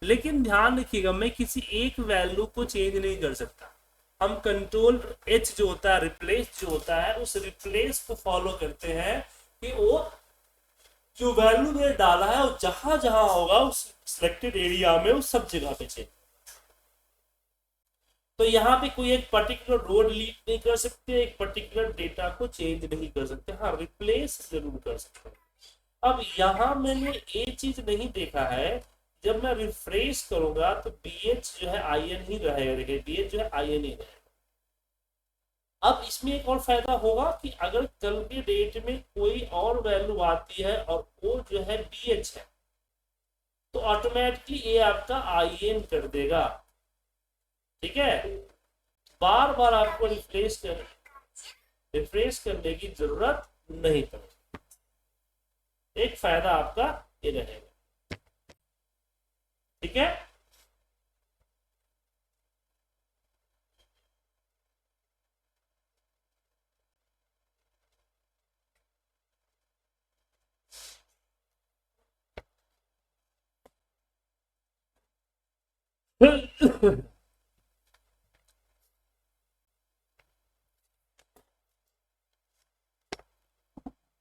लेकिन ध्यान रखिएगा मैं किसी एक वैल्यू को चेंज नहीं कर सकता, हम कंट्रोल H जो होता है, रिप्लेस जो होता है, उस रिप्लेस को फॉलो करते हैं कि वो जो वैल्यू मैंने डाला है वो जहां जहां होगा उस सिलेक्टेड एरिया में उस सब जगह पे चेंज। तो यहाँ पे कोई एक पर्टिकुलर रो डिलीट नहीं कर सकते, एक पर्टिकुलर डेटा को चेंज नहीं कर सकते, हाँ रिप्लेस जरूर कर सकते हैं। अब यहाँ मैंने ये चीज नहीं देखा है, जब मैं रिफ्रेश करूंगा तो BH जो है IN ही रहेगा, देखिए BH जो है IN ही रहेगा। अब इसमें एक और फायदा होगा कि अगर कल के डेट में कोई और वैल्यू आती है और वो जो है BH है, तो ऑटोमेटिकली ये आपका IN कर देगा, ठीक है। बार बार आपको रिफ्रेश करने की जरूरत नहीं पड़ेगी, एक फायदा आपका ये रहेगा, ठीक है।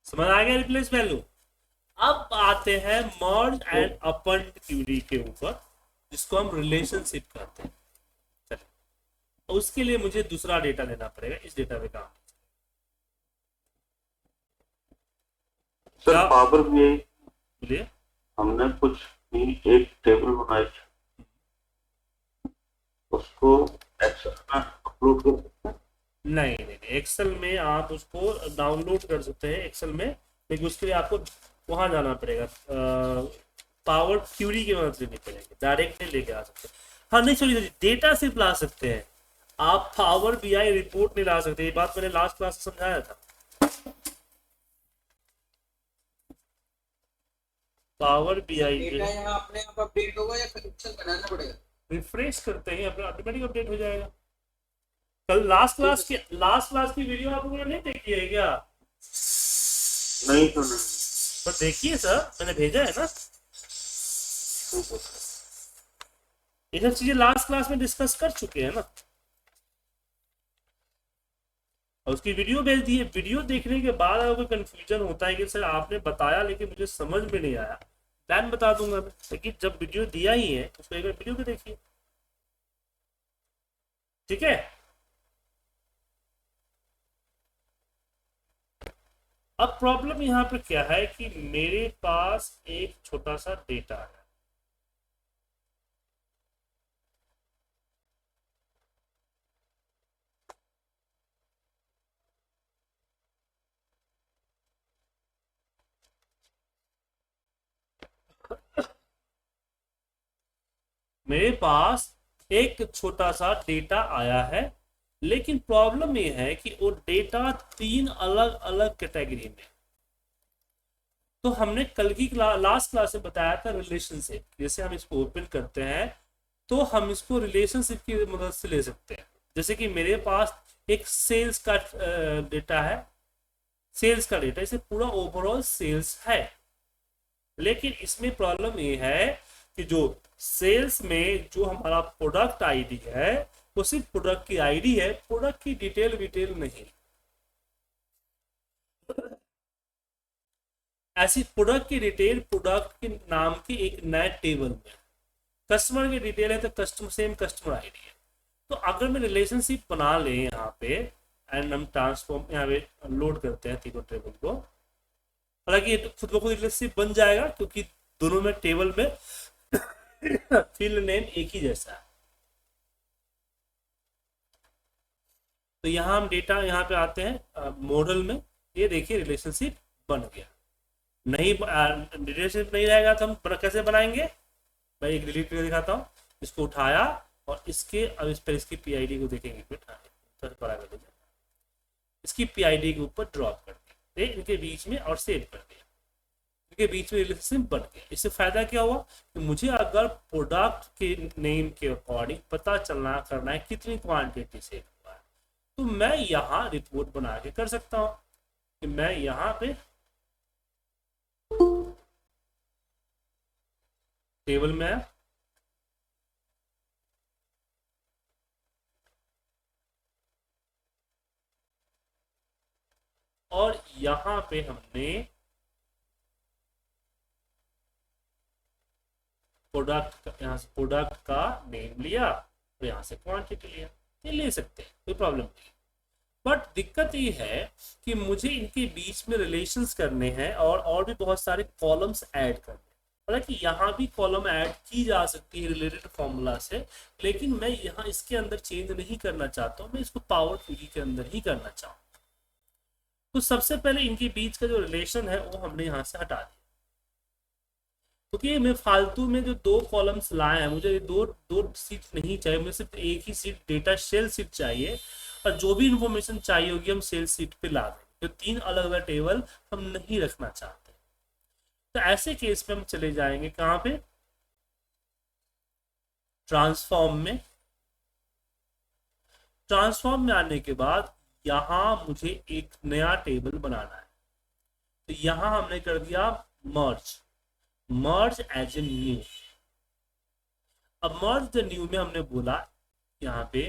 समझ आ गया रिप्लेस वैल्यू। अब आते हैं मर्ज एंड अपेंड क्यूरी के ऊपर, जिसको हम रिलेशनशिप कहते हैं। चलिए, उसके लिए मुझे दूसरा डेटा लेना पड़ेगा, इस डेटा पे काम। सर क्या? पावर बीआई बोलिए। हमने कुछ एक टेबल बनाई, उसको एक्सेल में अपलोड कर सकते हैं? नहीं नहीं, एक्सेल में आप उसको डाउनलोड कर सकते हैं एक्सेल में, लेकिन उसके लिए आपको वहां जाना पड़ेगा, पावर क्यूरी की मदद लेनी पड़ेगी, डायरेक्ट नहीं लेके आ सकते। हाँ नहीं सॉरी, डेटा सिर्फ ला सकते हैं, आप पावर बीआई रिपोर्ट नहीं ला सकते। ये बात मैंने लास्ट क्लास में समझाया था। पावर बीआई डेटा यहाँ अपने आप अपडेट होगा या कनेक्शन बनाना पड़ेगा? रिफ्रेश करते हैं अपना ऑटोमेटिक अपडेट हो जाएगा। कल लास्ट क्लास की वीडियो आप लोगों ने नहीं देखी है क्या? नहीं तो नहीं। पर देखिए सर, मैंने भेजा है ना, ये सब चीजें लास्ट क्लास में डिस्कस कर चुके हैं ना, और उसकी वीडियो भेज दी है। वीडियो देखने के बाद अगर कोई कंफ्यूजन होता है कि सर आपने बताया लेकिन मुझे समझ में नहीं आया, प्लान बता दूंगा मैं, लेकिन जब वीडियो दिया ही है तो उसको एक बार वीडियो को देखिए, ठीक है। अब प्रॉब्लम यहाँ पे क्या है कि मेरे पास एक छोटा सा डेटा है, मेरे पास एक छोटा सा डेटा आया है, लेकिन प्रॉब्लम ये है कि वो डेटा 3 अलग अलग कैटेगरी में। तो हमने कल की लास्ट क्लास में बताया था रिलेशनशिप, जैसे हम इसको ओपन करते हैं तो हम इसको रिलेशनशिप की मदद से ले सकते हैं। जैसे कि मेरे पास एक सेल्स का डेटा है, सेल्स का डेटा, इसे पूरा ओवरऑल सेल्स है, लेकिन इसमें प्रॉब्लम ये है कि जो सेल्स में जो हमारा प्रोडक्ट आईडी है वो सिर्फ प्रोडक्ट की आईडी है, प्रोडक्ट की डिटेल नहीं। ऐसी प्रोडक्ट की डिटेल प्रोडक्ट के नाम की एक नए टेबल में, कस्टमर की डिटेल है तो कस्टमर सेम कस्टमर आईडी है। तो अगर मैं रिलेशनशिप बना ले यहाँ पे एंड हम ट्रांसफॉर्म यहाँ पे लोड करते हैं तीनों टेबल को, हालांकि ये तो खुद ब खुद रिलेशनशिप बन जाएगा क्योंकि दोनों में टेबल में फील्ड नेम एक ही जैसा है। तो यहाँ हम डेटा यहाँ पे आते हैं मॉडल में, ये देखिए रिलेशनशिप बन गया। नहीं रिलेशनशिप नहीं रहेगा तो हम कैसे बनाएंगे? मैं एक डिलीट करके दिखाता हूँ। इसको उठाया और इसके अब इस पर इसकी पीआईडी को देखेंगे, इसकी पीआईडी के ऊपर ड्रॉप कर दिया, इनके बीच में और सेव कर दिया, इनके बीच में रिलेशनशिप बन गया। इससे फायदा क्या हुआ कि मुझे अगर प्रोडक्ट के नेम के अकॉर्डिंग पता चलना करना है कितनी क्वांटिटी सेव हुआ है, तो मैं यहाँ रिपोर्ट बना के कर सकता हूँ कि मैं यहाँ पे टेबल में और यहां पे हमने प्रोडक्ट, यहां से प्रोडक्ट का नेम लिया और यहां से क्वांटिटी लिया, ये ले सकते हैं, कोई प्रॉब्लम नहीं। बट दिक्कत ये है कि मुझे इनके बीच में रिलेशंस करने हैं और भी बहुत सारे कॉलम्स ऐड करने हैं। हालांकि यहाँ भी कॉलम ऐड की जा सकती है रिलेटेड फॉर्मूला से, लेकिन मैं यहाँ इसके अंदर चेंज नहीं करना चाहता हूँ, मैं इसको पावर क्यूरी के अंदर ही करना चाहूँ। तो सबसे पहले इनके बीच का जो रिलेशन है वो हमने यहाँ से हटा दिया, क्योंकि मैं फालतू में जो 2 कॉलम्स लाए हैं, मुझे दो सीट नहीं चाहिए, मुझे सिर्फ एक ही सीट डेटा शेल सीट चाहिए, और जो भी इंफॉर्मेशन चाहिए होगी हम सेल सीट पे ला देंगे। तो 3 अलग अलग टेबल हम नहीं रखना चाहते। तो ऐसे केस में हम चले जाएंगे कहाँ पे? ट्रांसफॉर्म में। ट्रांसफॉर्म में आने के बाद यहां मुझे एक नया टेबल बनाना है, तो यहां हमने कर दिया मर्ज एज ए न्यू। अब मर्ज द न्यू में हमने बोला यहाँ पे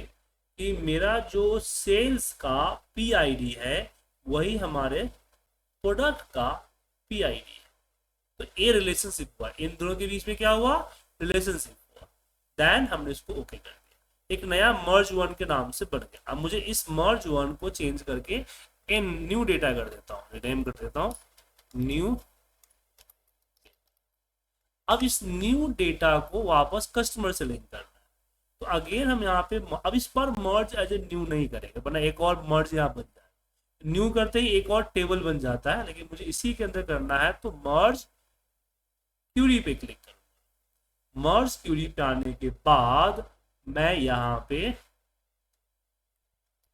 कि मेरा जो सेल्स का पीआईडी है वही हमारे प्रोडक्ट का पीआईडी है। तो ये रिलेशनशिप हुआ, इन दोनों के बीच में क्या हुआ, रिलेशनशिप हुआ। देन हमने इसको ओके कर दिया, एक नया मर्ज वन के नाम से बन गया। अब मुझे इस मर्ज वन को चेंज करके इन न्यू डेटा कर देता हूँ, रिनेम कर देता हूँ न्यू। अब इस न्यू डेटा को वापस कस्टमर से लिंक करना है। तो अगेन हम यहाँ पे अब इस पर मर्ज एज ए न्यू नहीं करेंगे, वरना एक और मर्ज यहाँ बन जाए। न्यू करते ही एक और टेबल बन जाता है, लेकिन मुझे इसी के अंदर करना है तो मर्ज क्यूरी पे क्लिक करूंगा। मर्ज क्यूरी पे आने के बाद मैं यहाँ पे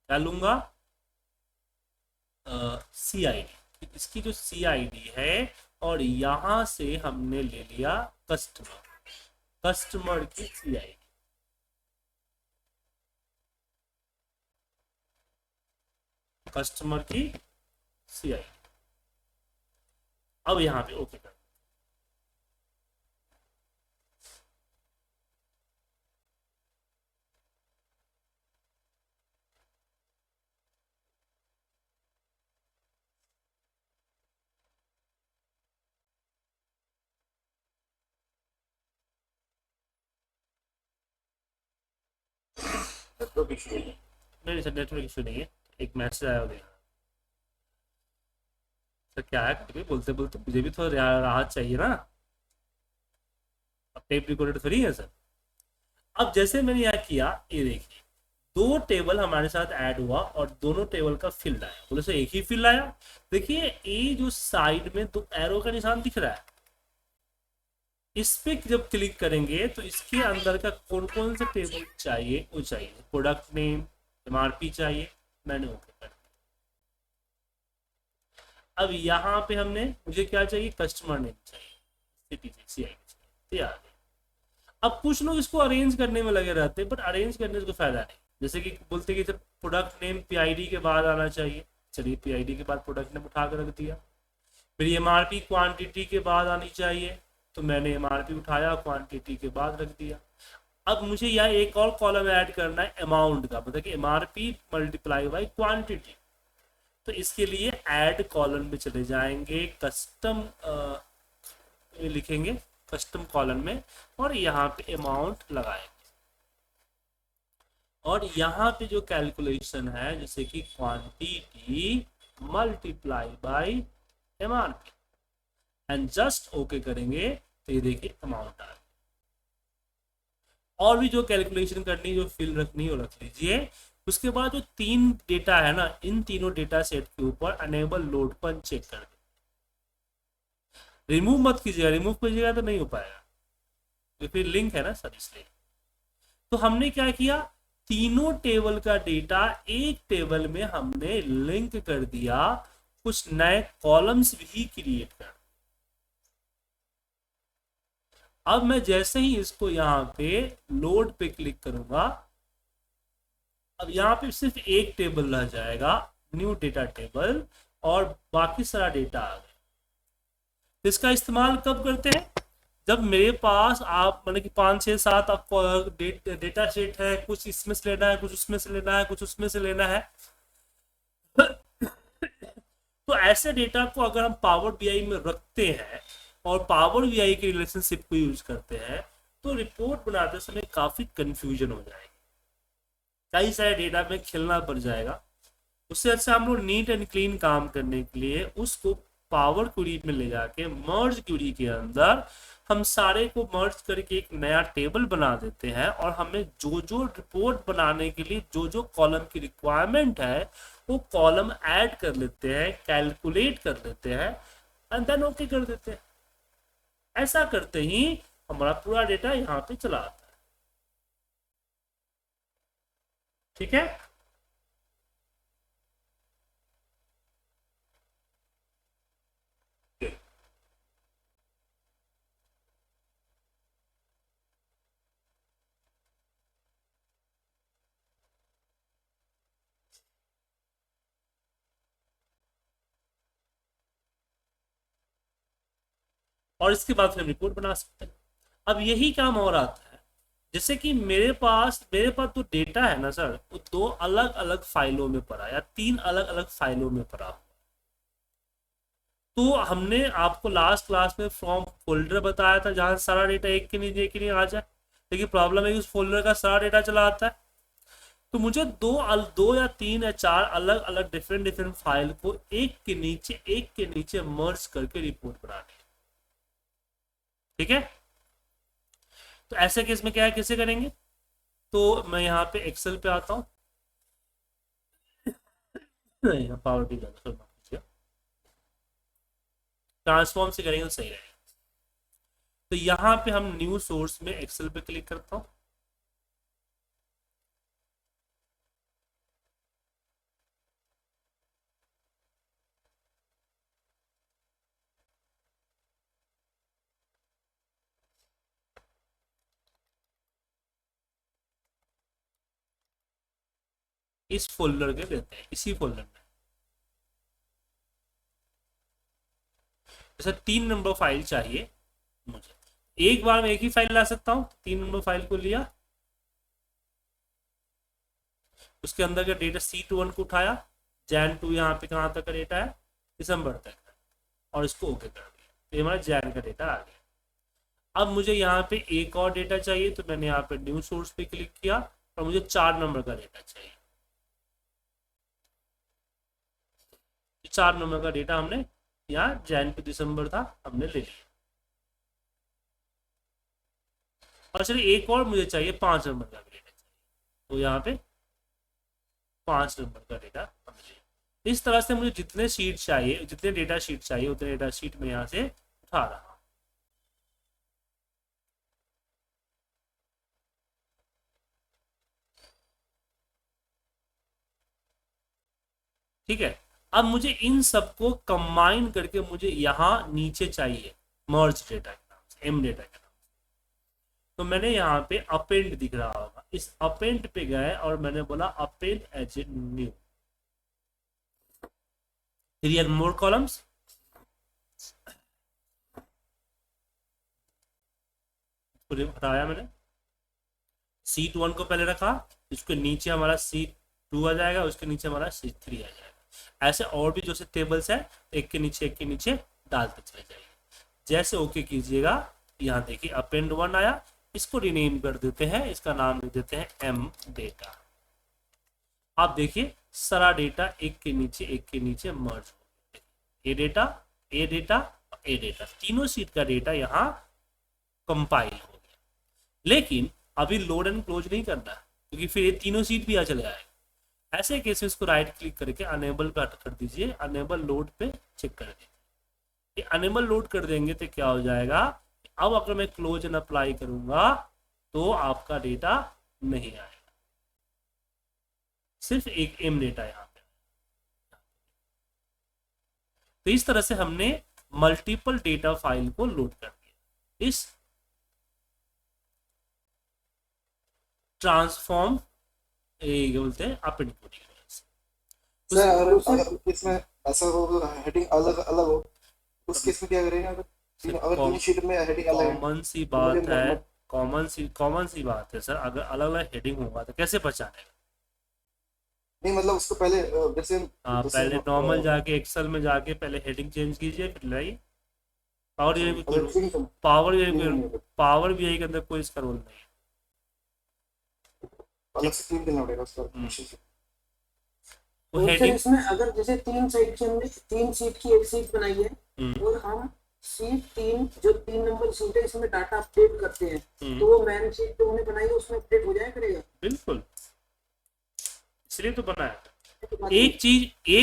क्या लूंगा, सी आई डी, इसकी जो सी आई डी है, और यहां से हमने ले लिया कस्टमर की सी आई डी। कस्टमर की सी आई डी। अब यहां पे ओके कर, नेटवर्क इशू है। नहीं सर नेटवर्क इशू नहीं है, एक मैसेज आया होगा सर। क्या है, कभी बोलते बोलते मुझे भी थोड़ा राहत चाहिए ना, अब टेप रिकॉर्डेड थोड़ी है सर। अब जैसे मैंने यहाँ किया, ये देखिए दो टेबल हमारे साथ ऐड हुआ और दोनों टेबल का फील्ड आया, बोले सर एक ही फील्ड आया। देखिए ये जो साइड में दो एरो का निशान दिख रहा है, इस पे जब क्लिक करेंगे तो इसके अंदर का कौन कौन से टेबल चाहिए वो चाहिए, प्रोडक्ट नेम, एमआरपी चाहिए, मैंने ओके कर दिया। अब यहाँ पे हमने, मुझे क्या चाहिए, कस्टमर नेम चाहिए, CTC चाहिए, आ गया। अब कुछ लोग इसको अरेंज करने में लगे रहते हैं, बट अरेंज करने से कोई फायदा नहीं। जैसे कि बोलते कि जब प्रोडक्ट नेम पीआईडी के बाद आना चाहिए, चलिए पीआईडी के बाद प्रोडक्ट नेम उठा कर रख दिया। फिर एमआरपी क्वांटिटी के बाद आनी चाहिए, तो मैंने एमआरपी उठाया, क्वांटिटी के बाद रख दिया। अब मुझे यह एक और कॉलम ऐड करना है अमाउंट का, मतलब कि एमआरपी मल्टीप्लाई बाई क्वांटिटी। तो इसके लिए ऐड कॉलम में चले जाएंगे, कस्टम लिखेंगे कस्टम कॉलम में, और यहाँ पे अमाउंट लगाएंगे। और यहाँ पे जो कैलकुलेशन है, जैसे कि quantity multiply by MRP, and just okay करेंगे, तो ये देखिए अमाउंट आ गया। और भी जो कैलकुलेशन करनी, जो फिल रखनी है वो रख लीजिए। उसके बाद जो तीन डेटा है ना, इन तीनों डेटा सेट के ऊपर अनेबल लोड पर चेक कर दें। रिमूव मत कीजिएगा, रिमूव कीजिएगा तो नहीं हो पाएगा, तो फिर लिंक है ना सर, इसलिए। तो हमने क्या किया, तीनों टेबल का डेटा एक टेबल में हमने लिंक कर दिया, कुछ नए कॉलम्स भी क्रिएट कर। अब मैं जैसे ही इसको यहाँ पे लोड पे क्लिक करूंगा, अब यहाँ पे सिर्फ एक टेबल रह जाएगा, न्यू डेटा टेबल, और बाकी सारा डेटा आ गया। इसका इस्तेमाल कब करते हैं, जब मेरे पास आप मतलब कि 5 6 7 आपको डेटा सेट है, कुछ इसमें से लेना है, कुछ उसमें से लेना है, कुछ उसमें से लेना है। तो ऐसे डेटा को अगर हम पावर बीआई में रखते हैं और पावर बीआई के रिलेशनशिप को यूज करते हैं, तो रिपोर्ट बनाते समय काफी कंफ्यूजन हो जाएगी, कई सारे डेटा में खेलना पड़ जाएगा। उससे अच्छा हम लोग नीट एंड क्लीन काम करने के लिए उसको पावर क्वेरी में ले जाके मर्ज क्वेरी के अंदर हम सारे को मर्ज करके एक नया टेबल बना देते हैं, और हमें जो जो रिपोर्ट बनाने के लिए जो जो कॉलम की रिक्वायरमेंट है वो कॉलम ऐड कर लेते हैं, कैलकुलेट कर लेते हैं, एंड देन ओके कर देते हैं। ऐसा करते ही हमारा पूरा डेटा यहाँ पे चला आता है। ठीक है, और इसके बाद फिर हम रिपोर्ट बना सकते हैं। अब यही काम और आता है जैसे कि मेरे पास तो डेटा है ना सर, वो 2 अलग अलग फाइलों में पड़ा या 3 अलग अलग फाइलों में पड़ा। तो हमने आपको लास्ट क्लास में फ्रॉम फोल्डर बताया था जहां सारा डेटा एक के नीचे एक के नीचे आ जाए, लेकिन प्रॉब्लम है कि उस फोल्डर का सारा डेटा चला आता है। तो मुझे दो या 3 या 4 अलग अलग डिफरेंट डिफरेंट फाइल को एक के नीचे मर्ज करके रिपोर्ट बनानी है। ठीक है, तो ऐसे केस में क्या है, कैसे करेंगे? तो मैं यहाँ पे एक्सेल पे आता हूँ, पावर भी ट्रांसफॉर्म से करेंगे तो सही रहेगा। तो यहाँ पे हम न्यू सोर्स में एक्सेल पे क्लिक करता हूँ। इस फोल्डर के देते हैं, इसी फोल्डर में जैसे 3 नंबर फाइल चाहिए मुझे, एक बार में एक ही फाइल ला सकता हूँ। 3 नंबर फाइल को लिया, उसके अंदर का डेटा C21 को उठाया, जैन 2 यहाँ पे कहाँ तक का डेटा है, दिसंबर तक है, और इसको ओके कर दिया, तो ये हमारा जैन का डेटा आ गया। अब मुझे यहाँ पे एक और डेटा चाहिए, तो मैंने यहाँ पे न्यू सोर्स पे क्लिक किया और मुझे 4 नंबर का डेटा चाहिए। 4 नंबर का डेटा हमने यहाँ जैन टू दिसंबर था, हमने ले लिया। और चलिए एक और मुझे चाहिए 5 नंबर का भी डेटा चाहिए, तो यहाँ पे 5 नंबर का डेटा हमने लिया। इस तरह से मुझे जितने शीट चाहिए, जितने डेटा शीट चाहिए, उतने डेटा शीट में यहाँ से उठा रहा। ठीक है, अब मुझे इन सबको कंबाइन करके मुझे यहाँ नीचे चाहिए मर्ज डेटा के नाम से, एम डेटा के नाम से। तो मैंने यहाँ पे अपेंड दिख रहा होगा, इस अपेंड पे गए और मैंने बोला append as a new 3 and more columns. हटाया मैंने, C21 को पहले रखा, इसके नीचे हमारा C2 आ जाएगा, उसके नीचे हमारा C3 आ जाएगा। ऐसे और भी जो से टेबल्स है, एक के नीचे डालते चले जाइए। जैसे ओके कीजिएगा, यहाँ देखिए अपेंड 1 आया, इसको रिनेम कर देते हैं, इसका नाम दे देते हैं एम डेटा। आप देखिए सारा डेटा एक के नीचे मर्ज हो गया। ए डेटा ए डेटा और ए डेटा, तीनों सीट का डेटा यहाँ कंपाइल हो गया। लेकिन अभी लोड एंड क्लोज नहीं करना, क्योंकि फिर ये तीनों सीट भी आ चले आएगा। ऐसे केस में इसको राइट क्लिक करके अनेबल कर दीजिए, अनेबल लोड पे चेक कर दीजिए। ये अनेबल लोड कर देंगे तो क्या हो जाएगा, अब अगर मैं क्लोज एंड अप्लाई करूंगा तो आपका डेटा नहीं आएगा, सिर्फ एक एम डेटा यहाँ पे। तो इस तरह से हमने मल्टीपल डेटा फाइल को लोड कर दिया इस ट्रांसफॉर्म क्या बोलते हैं अपेंड कोडिंग की वजह से। सर अगर इसमें ऐसा हो हेडिंग अलग अलग हो, उस केस में क्या करेंगे? अगर तीन शीट में हेडिंग अलग है, कॉमन सी बात है, कॉमन सी बात है सर, अगर अलग अलग हेडिंग होगा तो कैसे पहचानेगा? नहीं मतलब उसको पहले जैसे पहले नॉर्मल जाके एक्सेल में जाके पहले हेडिंग चेंज कीजिए, फिर लाइए पावर बीआई के अंदर कोई इसका रोल नहीं है, अलग से क्लीन करना पड़ेगा उसका। तो सर इसमें अगर जैसे 3 साइड की हमने 3 सीट की एक सीट बनाई है और हम सीट 3 जो 3 नंबर सीट है इसमें डाटा अपडेट करते हैं, तो वो मैन सीट जो हमने बनाई है उसमें अपडेट हो जाया करेगा? बिल्कुल, इसलिए तो बनाया। एक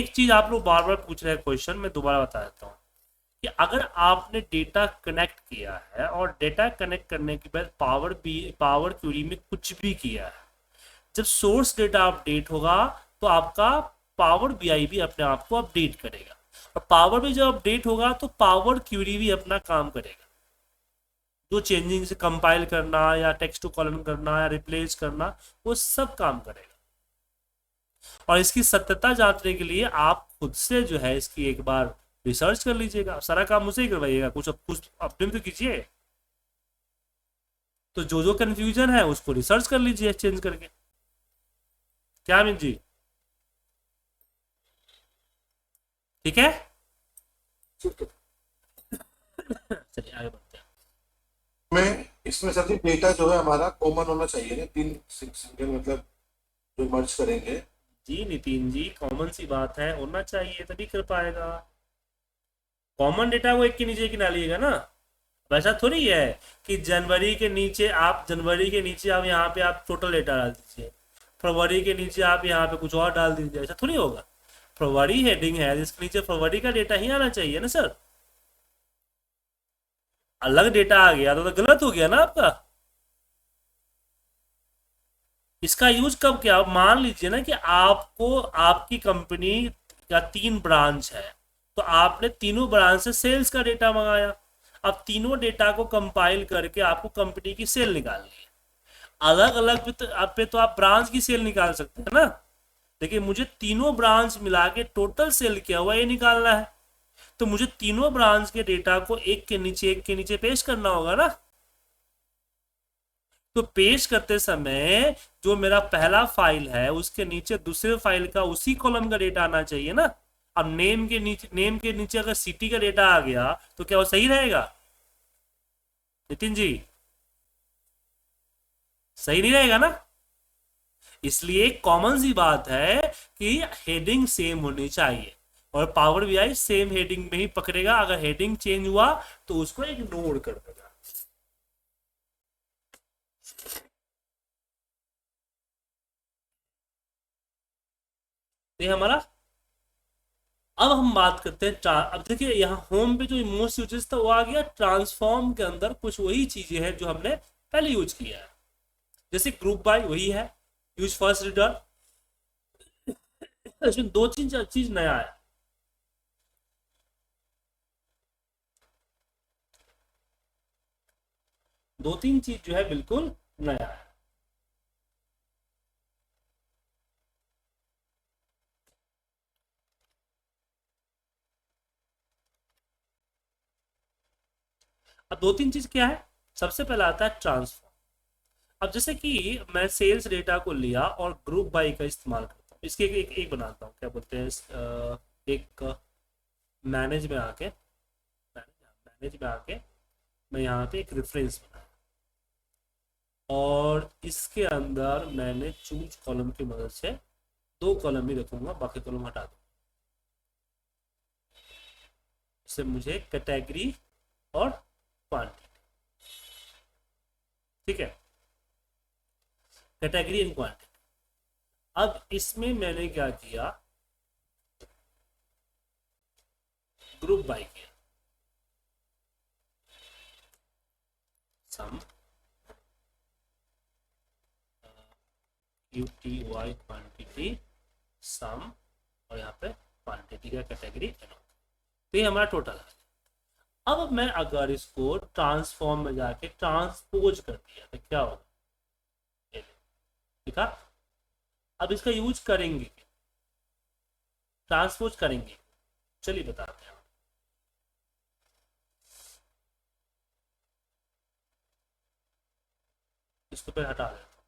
चीज आप लोग बार बार पूछ रहे हैं क्वेश्चन, मैं दोबारा बता देता हूँ कि अगर आपने डेटा कनेक्ट किया है और डेटा कनेक्ट करने के बाद पावर क्वेरी में कुछ भी किया है, जब सोर्स डेटा अपडेट होगा तो आपका पावर बीआई भी अपने आप को अपडेट करेगा, और पावर भी जब अपडेट होगा तो पावर क्वेरी भी अपना काम करेगा, जो चेंजिंग से कंपाइल करना या टेक्स्ट टू कॉलम करना या रिप्लेस करना, वो सब काम करेगा। और इसकी सत्यता जांचने के लिए आप खुद से जो है इसकी एक बार रिसर्च कर लीजिएगा, सारा काम मुझसे ही करवाइएगा, कुछ अपने तो कीजिए। तो जो कंफ्यूजन है उसको रिसर्च कर लीजिए चेंज करके। क्या अमित जी, ठीक है? ठीक है। चलिए आगे बढ़ते हैं। में इसमें सर जी डेटा जो है हमारा कॉमन होना चाहिए ना, 3 सिंगल मतलब जो मर्ज करेंगे। जी नितिन जी, कॉमन सी बात है, होना चाहिए तभी कर पाएगा। कॉमन डेटा वो एक के नीचे एक ही डालिएगा ना। वैसा थोड़ी है कि जनवरी के नीचे आप यहाँ पे आप टोटल डेटा डाल दीजिए, फरवरी के नीचे आप यहाँ पे कुछ और डाल दीजिए, ऐसा थोड़ी होगा। फरवरी हेडिंग है, इसके नीचे फरवरी का डेटा ही आना चाहिए ना सर। अलग डेटा आ गया तो गलत हो गया ना आपका। इसका यूज कब किया? मान लीजिए ना कि आपको आपकी कंपनी का 3 ब्रांच है, तो आपने तीनों ब्रांच से सेल्स का डेटा मंगाया। अब तीनों डेटा को कंपाइल करके आपको कंपनी की सेल निकालनी है। अलग अलग पे तो आप ब्रांच की सेल निकाल सकते हैं ना, लेकिन मुझे तीनों ब्रांच मिला के टोटल सेल क्या हुआ ये निकालना है। तो मुझे तीनों ब्रांच के डेटा को एक के नीचे पेश करना होगा ना। तो पेश करते समय जो मेरा पहला फाइल है उसके नीचे दूसरे फाइल का उसी कॉलम का डेटा आना चाहिए ना। अब नेम के नीचे अगर सिटी का डेटा आ गया तो क्या वो सही रहेगा नितिन जी? सही नहीं रहेगा ना। इसलिए कॉमन सी बात है कि हेडिंग सेम होनी चाहिए, और पावर बीआई सेम हेडिंग में ही पकड़ेगा। अगर हेडिंग चेंज हुआ तो उसको इग्नोर कर देगा। ये हमारा। अब हम बात करते हैं अब देखिए यहाँ होम पे जो मोस्ट यूजेस था वो आ गया। ट्रांसफॉर्म के अंदर कुछ वही चीजें हैं जो हमने पहले यूज किया है, जैसे ग्रुप बाय वही है, यूज फर्स्ट रिटर्न। इसमें 2-3 चीज नया है। दो तीन चीज जो है बिल्कुल नया है। अब 2-3 चीज क्या है? सबसे पहला आता है ट्रांसफॉर्म। अब जैसे कि मैं सेल्स डेटा को लिया और ग्रुप बाय का इस्तेमाल करता हूँ, इसके एक बनाता हूँ, क्या बोलते हैं एक मैनेज में आके मैं यहाँ पे एक रेफरेंस बनाया और इसके अंदर मैंने चूज कॉलम की मदद से 2 कॉलम ही रखूंगा, बाकी कॉलम हटा दूंगा। इससे मुझे कैटेगरी और क्वांटिटी, ठीक है, कैटेगरी एंड क्वांटिटी। अब इसमें मैंने क्या किया, ग्रुप बाय किया। सम QTY क्वांटिटी सम, और यहाँ पे क्वांटिटी का कैटेगरी एंड। तो ये हमारा टोटल है। अब मैं अगर इसको ट्रांसफॉर्म में जाके ट्रांसपोज कर दिया तो क्या होगा? ठीक है। अब इसका यूज करेंगे, ट्रांसपोज करेंगे, चलिए बताते हैं। इसको पे हटा देता हूँ,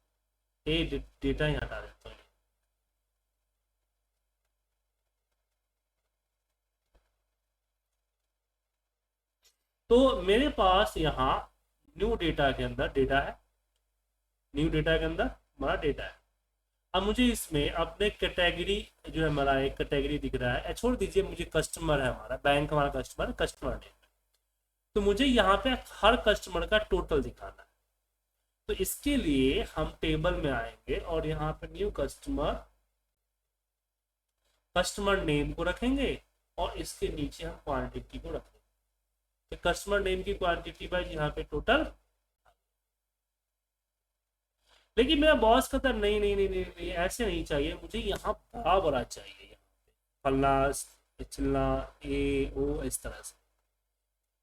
ये डेटा ही हटा देता हूँ। तो मेरे पास यहाँ न्यू डेटा के अंदर डेटा है, न्यू डेटा के अंदर हमारा डेटा है। अब मुझे इसमें अपने कैटेगरी जो है, हमारा एक कैटेगरी दिख रहा है, छोड़ दीजिए, मुझे कस्टमर है, हमारा बैंक हमारा कस्टमर नेम। तो मुझे यहाँ पे हर कस्टमर का टोटल दिखाना है। तो इसके लिए हम टेबल में आएंगे और यहाँ पे न्यू कस्टमर नेम को रखेंगे और इसके नीचे हम क्वांटिटी को रखेंगे। तो कस्टमर नेम की क्वांटिटी बाय यहाँ पे टोटल। लेकिन मेरा बॉस कहता नहीं नहीं नहीं नहीं, नहीं ऐसे नहीं चाहिए, मुझे यहाँ बड़ा चाहिए, यहाँ पे फलना चिलना ए ओ इस तरह से।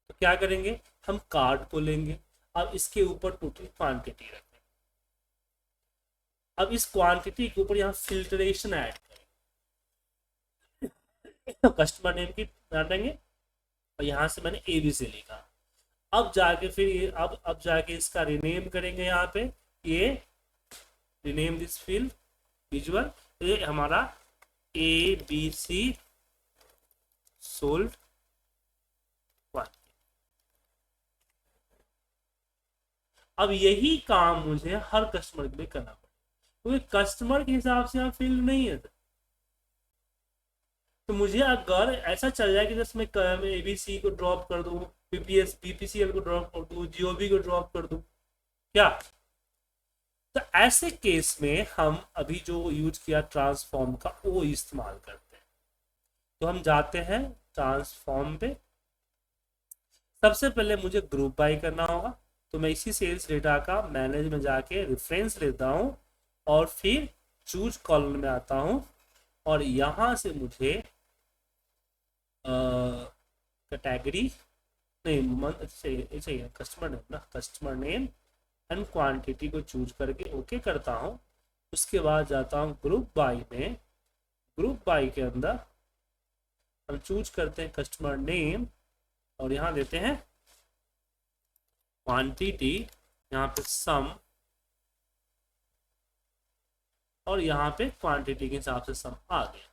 तो क्या करेंगे, हम कार्ड को लेंगे, अब इसके ऊपर टोटल क्वांटिटी रखेंगे। अब इस क्वांटिटी के ऊपर यहाँ फिल्ट्रेशन ऐड करेंगे, कस्टमर नेम की डालेंगे और यहाँ से मैंने ABC लिखा। अब जाके फिर ये अब जाके इसका रिनेम करेंगे यहाँ पे, ये रिनेम दिस फील्ड विजुअल, ये हमारा ABC सोल्ड 1। अब यही काम मुझे हर कस्टमर के लिए करना पड़ेगा, क्योंकि कस्टमर के हिसाब से यहाँ फील्ड नहीं है। तो मुझे अगर ऐसा चल जाए कि जैसे मैं ABC को ड्रॉप कर दूं, BPCL को ड्रॉप कर दूं, GOB को ड्रॉप कर दूं, क्या? तो ऐसे केस में हम अभी जो यूज किया ट्रांसफॉर्म का, वो इस्तेमाल करते हैं। तो हम जाते हैं ट्रांसफॉर्म पे। सबसे पहले मुझे ग्रुप बाय करना होगा, तो मैं इसी सेल्स डेटा का मैनेज में जाके रेफरेंस लेता हूं और फिर चूज कॉलम में आता हूं, और यहां से मुझे कैटेगरी नहीं चाहिए, कस्टमर नेम ना, कस्टमर नेम एंड क्वांटिटी को चूज करके ओके करता हूं। उसके बाद जाता हूं ग्रुप बाय में। ग्रुप बाय के अंदर हम चूज करते हैं कस्टमर नेम, और यहाँ देते हैं क्वांटिटी, यहाँ पे सम, और यहाँ पे क्वांटिटी के हिसाब से सम आ गया।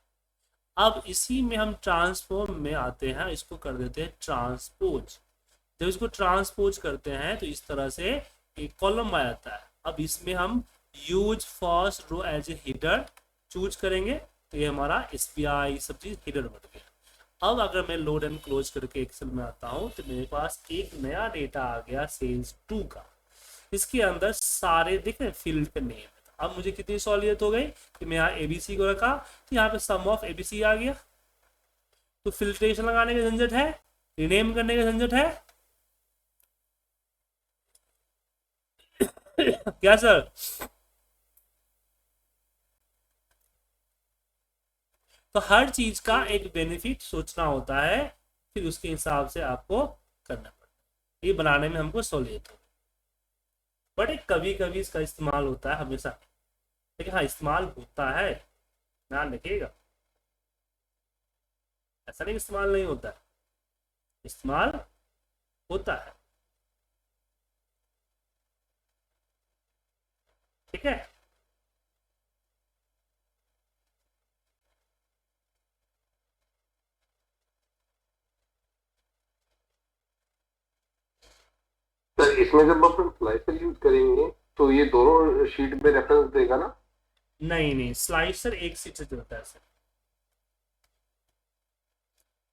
अब इसी में हम ट्रांसफॉर्म में आते हैं, इसको कर देते हैं ट्रांसपोज। जब इसको ट्रांसपोज करते हैं तो इस तरह से एक कॉलम आ जाता है। अब इसमें हम use first row as a header choose करेंगे, तो ये हमारा SBI सब चीज हिडर बन गया। अब अगर मैं लोड एंड क्लोज करके एक्सेल में आता हूँ, तो मेरे पास एक नया डेटा आ गया सेल्स 2 का। इसके अंदर सारे देख रहे हैं फील्ड के नेम। अब मुझे कितनी सहूलियत हो गई कि मैं यहाँ ABC को रखा, तो यहाँ पे सम ऑफ ABC आ गया। तो फिल्ट्रेशन लगाने का झंझट है, रिनेम करने का झंझट है क्या सर? तो हर चीज का एक बेनिफिट सोचना होता है, फिर उसके हिसाब से आपको करना पड़ता है। ये बनाने में हमको सहूलियत हो, बट एक कभी कभी इसका इस्तेमाल होता है, हमेशा, लेकिन हाँ इस्तेमाल होता है, ध्यान रखिएगा। ऐसा नहीं इस्तेमाल नहीं होता है, इस्तेमाल होता है, ठीक है। सर इसमें जब अपन स्लाइसर यूज करेंगे तो ये दोनों शीट में रेफरेंस देगा ना? नहीं, स्लाइसर एक सीट से चलता है सर।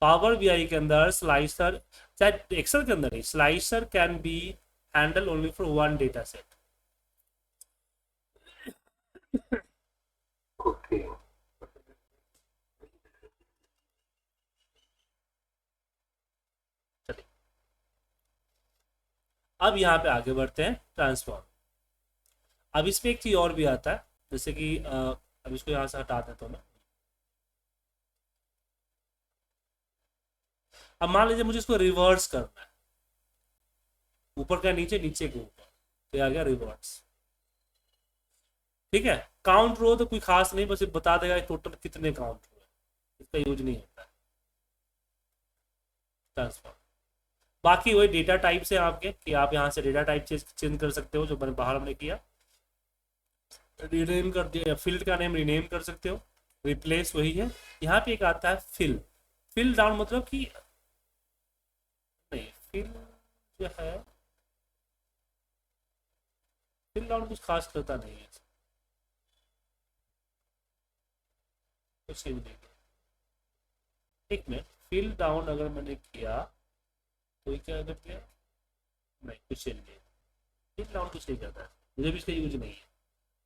पावर BI के अंदर स्लाइसर, चाहे एक्सेल के अंदर ही, slicer can be handle only for one data set. Okay. चलिए अब यहाँ पे आगे बढ़ते हैं ट्रांसफॉर्म। अब इसमें एक चीज और भी आता है, जैसे कि अब इसको यहाँ से हटा देता हूँ मैं। अब मान लीजिए मुझे इसको रिवर्स करना है, ऊपर का नीचे, नीचे के ऊपर, तो आ गया रिवर्स, ठीक है। काउंट रो तो कोई खास नहीं, बस बता देगा टोटल कितने काउंट हुए, इसका यूज नहीं होता है ट्रांसफॉर्म। बाकी वही डेटा टाइप से आपके, कि आप यहाँ से डेटा टाइप चेंज कर सकते हो, जो मैंने बाहर हमने किया, रिनेम कर दिया, फील्ड का नेम रिनेम कर सकते हो, रिप्लेस वही है। यहाँ पे एक आता है फिल। फिल डाउन मतलब कि नहीं, फिल जो है, फिल डाउन कुछ खास करता नहीं है, कुछ चीज नहीं। एक मिनट, फिल डाउन अगर मैंने किया तो क्या अगर किया, नहीं कुछ चेंज नहीं, फिल डाउन कुछ नहीं करता है, मुझे भी इसका यूज नहीं है।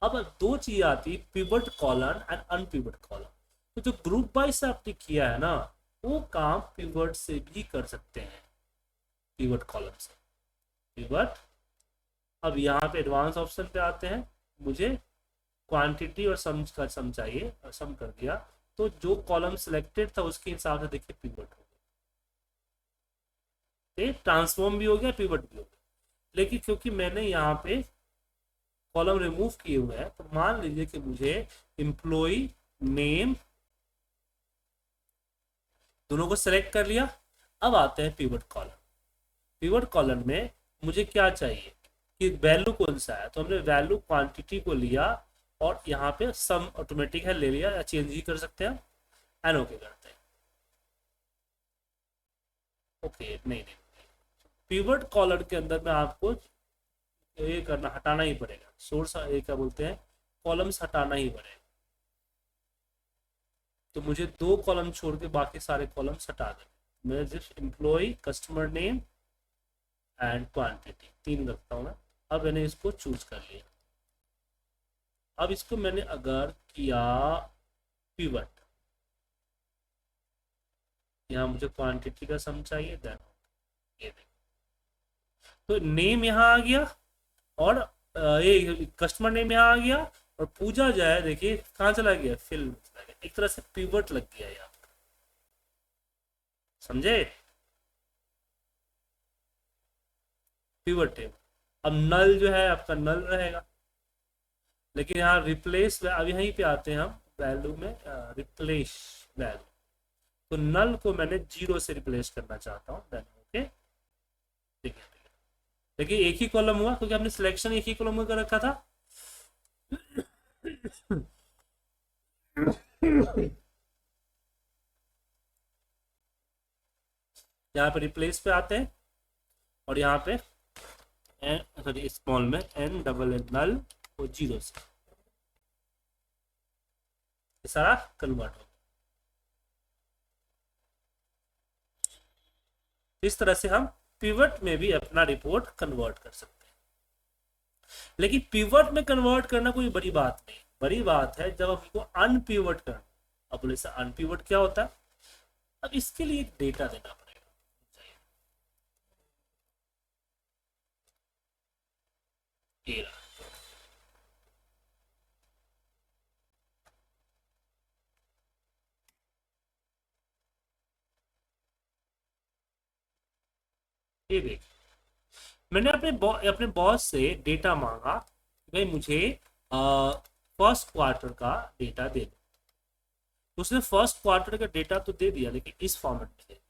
अब दो चीज आती है, pivot column and unpivot column. तो जो ग्रुप बाय से आपने किया है ना, वो काम पिवट से भी कर सकते हैं, पिवट कॉलम से पिवट। अब यहाँ पे एडवांस ऑप्शन पे आते हैं, मुझे क्वांटिटी और सम का सम चाहिए, और सम कर दिया, तो जो कॉलम सिलेक्टेड था उसके हिसाब से देखिए पिवट हो गया, ट्रांसफॉर्म भी हो गया, पिवट भी हो गया। लेकिन क्योंकि मैंने यहाँ पे कॉलम रिमूव किए हुए हैं, तो मान लीजिए कि मुझे एम्प्लॉय नेम दोनों को सेलेक्ट कर लिया। अब आते हैं पिवट कॉलम। पिवट कॉलम में मुझे क्या चाहिए कि वैल्यू कौन सा है, तो हमने वैल्यू क्वांटिटी को लिया और यहाँ पे सम ऑटोमेटिक है ले लिया, या चेंज ही कर सकते हैं एंड ओके करते हैं। ओके नहीं नहीं, पिवट कॉलम के अंदर में आपको ये करना हटाना ही पड़ेगा, सोर्स ये क्या बोलते हैं, कॉलम्स हटाना ही पड़ेगा। तो मुझे 2 कॉलम छोड़ के बाकी सारे कॉलम्स हटा दें। मैं just employ, customer name and quantity 3 रखता हूँ मैं। अब मैंने इसको चूज कर लिया। अब इसको मैंने अगर किया पिवट, यहाँ मुझे क्वांटिटी का सम चाहिए, देन ये देखो तो नेम यहाँ आ गया और ये कस्टमर नेम यहाँ आ गया, और पूजा जो है देखिए कहाँ चला गया, फिल चला गया। एक तरह से पिवट लग गया यहाँ, समझे, पिवट टेबल। अब नल जो है आपका नल रहेगा, लेकिन यहाँ रिप्लेस, अब यहीं पे आते हैं हम वैल्यू में, रिप्लेस वैल्यू, तो नल को मैंने 0 से रिप्लेस करना चाहता हूँ, देन ओके। ठीक है, देखिए एक ही कॉलम हुआ क्योंकि हमने सिलेक्शन एक ही कॉलम में कर रखा था। यहाँ पे रिप्लेस पे आते हैं और यहाँ पे सॉरी स्मॉल में n डबल एन नल और 0 से सारा कन्वर्ट हो। इस तरह से हम पिवट में भी अपना रिपोर्ट कन्वर्ट कर सकते हैं। लेकिन पिवट में कन्वर्ट करना कोई बड़ी बात नहीं, बड़ी बात है जब हमको अनपिवट करना। अब बोले सर अनपिवट क्या होता है, अब इसके लिए एक डेटा देना पड़ेगा। ये रहा, ये देख मैंने अपने बॉस से डेटा मांगा, भाई मुझे फर्स्ट क्वार्टर का डेटा दे दो। उसने फर्स्ट क्वार्टर का डेटा तो दे दिया, लेकिन इस फॉर्मेट में दे दिया।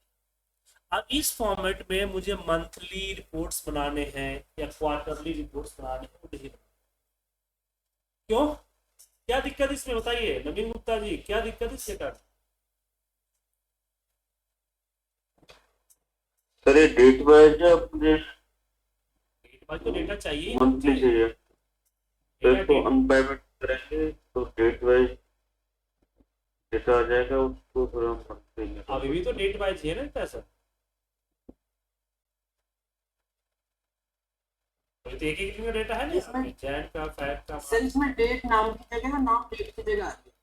अब इस फॉर्मेट में मुझे मंथली रिपोर्ट्स बनाने हैं या क्वार्टरली रिपोर्ट्स बनाने हैं, वो नहीं बनाने। क्यों, क्या दिक्कत इसमें बताइए नवीन गुप्ता जी, क्या दिक्कत इस डेटा? सर ये डेट वाइज अपडेट तो डेटा चाहिए, मंथली चाहिए, तो इसको अनपेमेंट करेंगे तो डेट वाइज डेटा आ जाएगा, उसको फिर हम मंथली। अभी भी तो डेट वाइज है ना पैसा, तो एक एक दिन का डेटा है ना, इसमें जैन का, फैट का। सेल्स में डेट नाम की जगह नाम डेट की जगह आती है।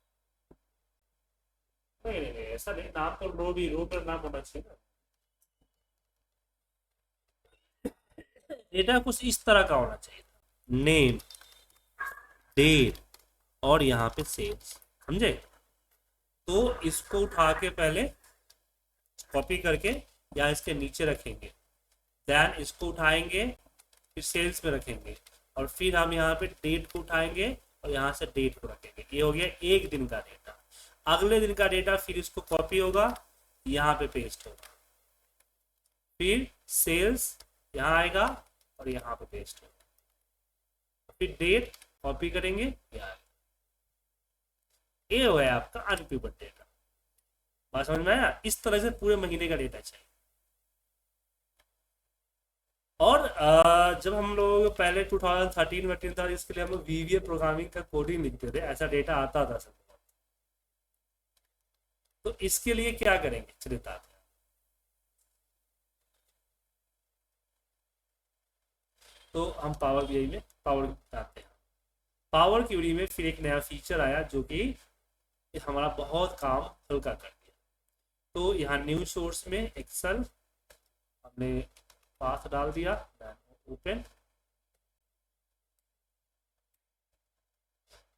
नहीं नहीं नहीं, ऐसा नहीं, नाम पर रो पर नाम होना चाहिए ना। डेटा कुछ इस तरह का होना चाहिए, नेम, डेट और यहाँ पे सेल्स, समझे। तो इसको उठा के पहले कॉपी करके या इसके नीचे रखेंगे, देन इसको उठाएंगे फिर सेल्स में रखेंगे, और फिर हम यहाँ पे डेट को उठाएंगे और यहाँ से डेट को रखेंगे। ये हो गया एक दिन का डेटा। अगले दिन का डेटा फिर इसको कॉपी होगा, यहाँ पे पेस्ट होगा, फिर सेल्स यहाँ आएगा और यहाँ पे पेस्ट होगा, फिर डेट कॉपी करेंगे यार। ये हो गया आपका अनपिवट डेटा। बात समझ में आया? इस तरह से पूरे महीने का डेटा चाहिए। और जब हम लोग पहले 2013 था, इसके लिए हम लोग VBA प्रोग्रामिंग का कोडिंग लिखते थे, ऐसा डेटा आता था सब। तो इसके लिए क्या करेंगे चलिए बताते हैं। तो हम पावर BI में पावर बताते हैं। पावर क्यूरी में फिर एक नया फीचर आया जो कि हमारा बहुत काम हल्का कर दिया। तो यहाँ न्यू सोर्स में एक्सेल हमने पाथ डाल दिया, ओपन,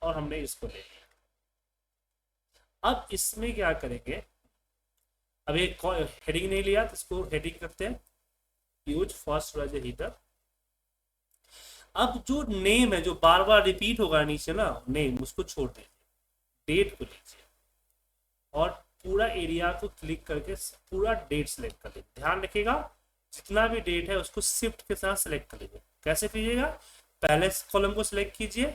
और हमने इसको ले लिया। अब इसमें क्या करेंगे, अब एक हेडिंग नहीं लिया तो इसको हेडिंग करते हैं, यूज फर्स्ट वाज हीटर। अब जो नेम है जो बार बार रिपीट होगा नीचे ना, नेम उसको छोड़ दीजिए, डेट को लीजिए और पूरा एरिया को क्लिक करके पूरा डेट सेलेक्ट कर लीजिए। ध्यान रखिएगा जितना भी डेट है उसको शिफ्ट के साथ सेलेक्ट कर लीजिए। कैसे कीजिएगा, पहले कॉलम को सिलेक्ट कीजिए,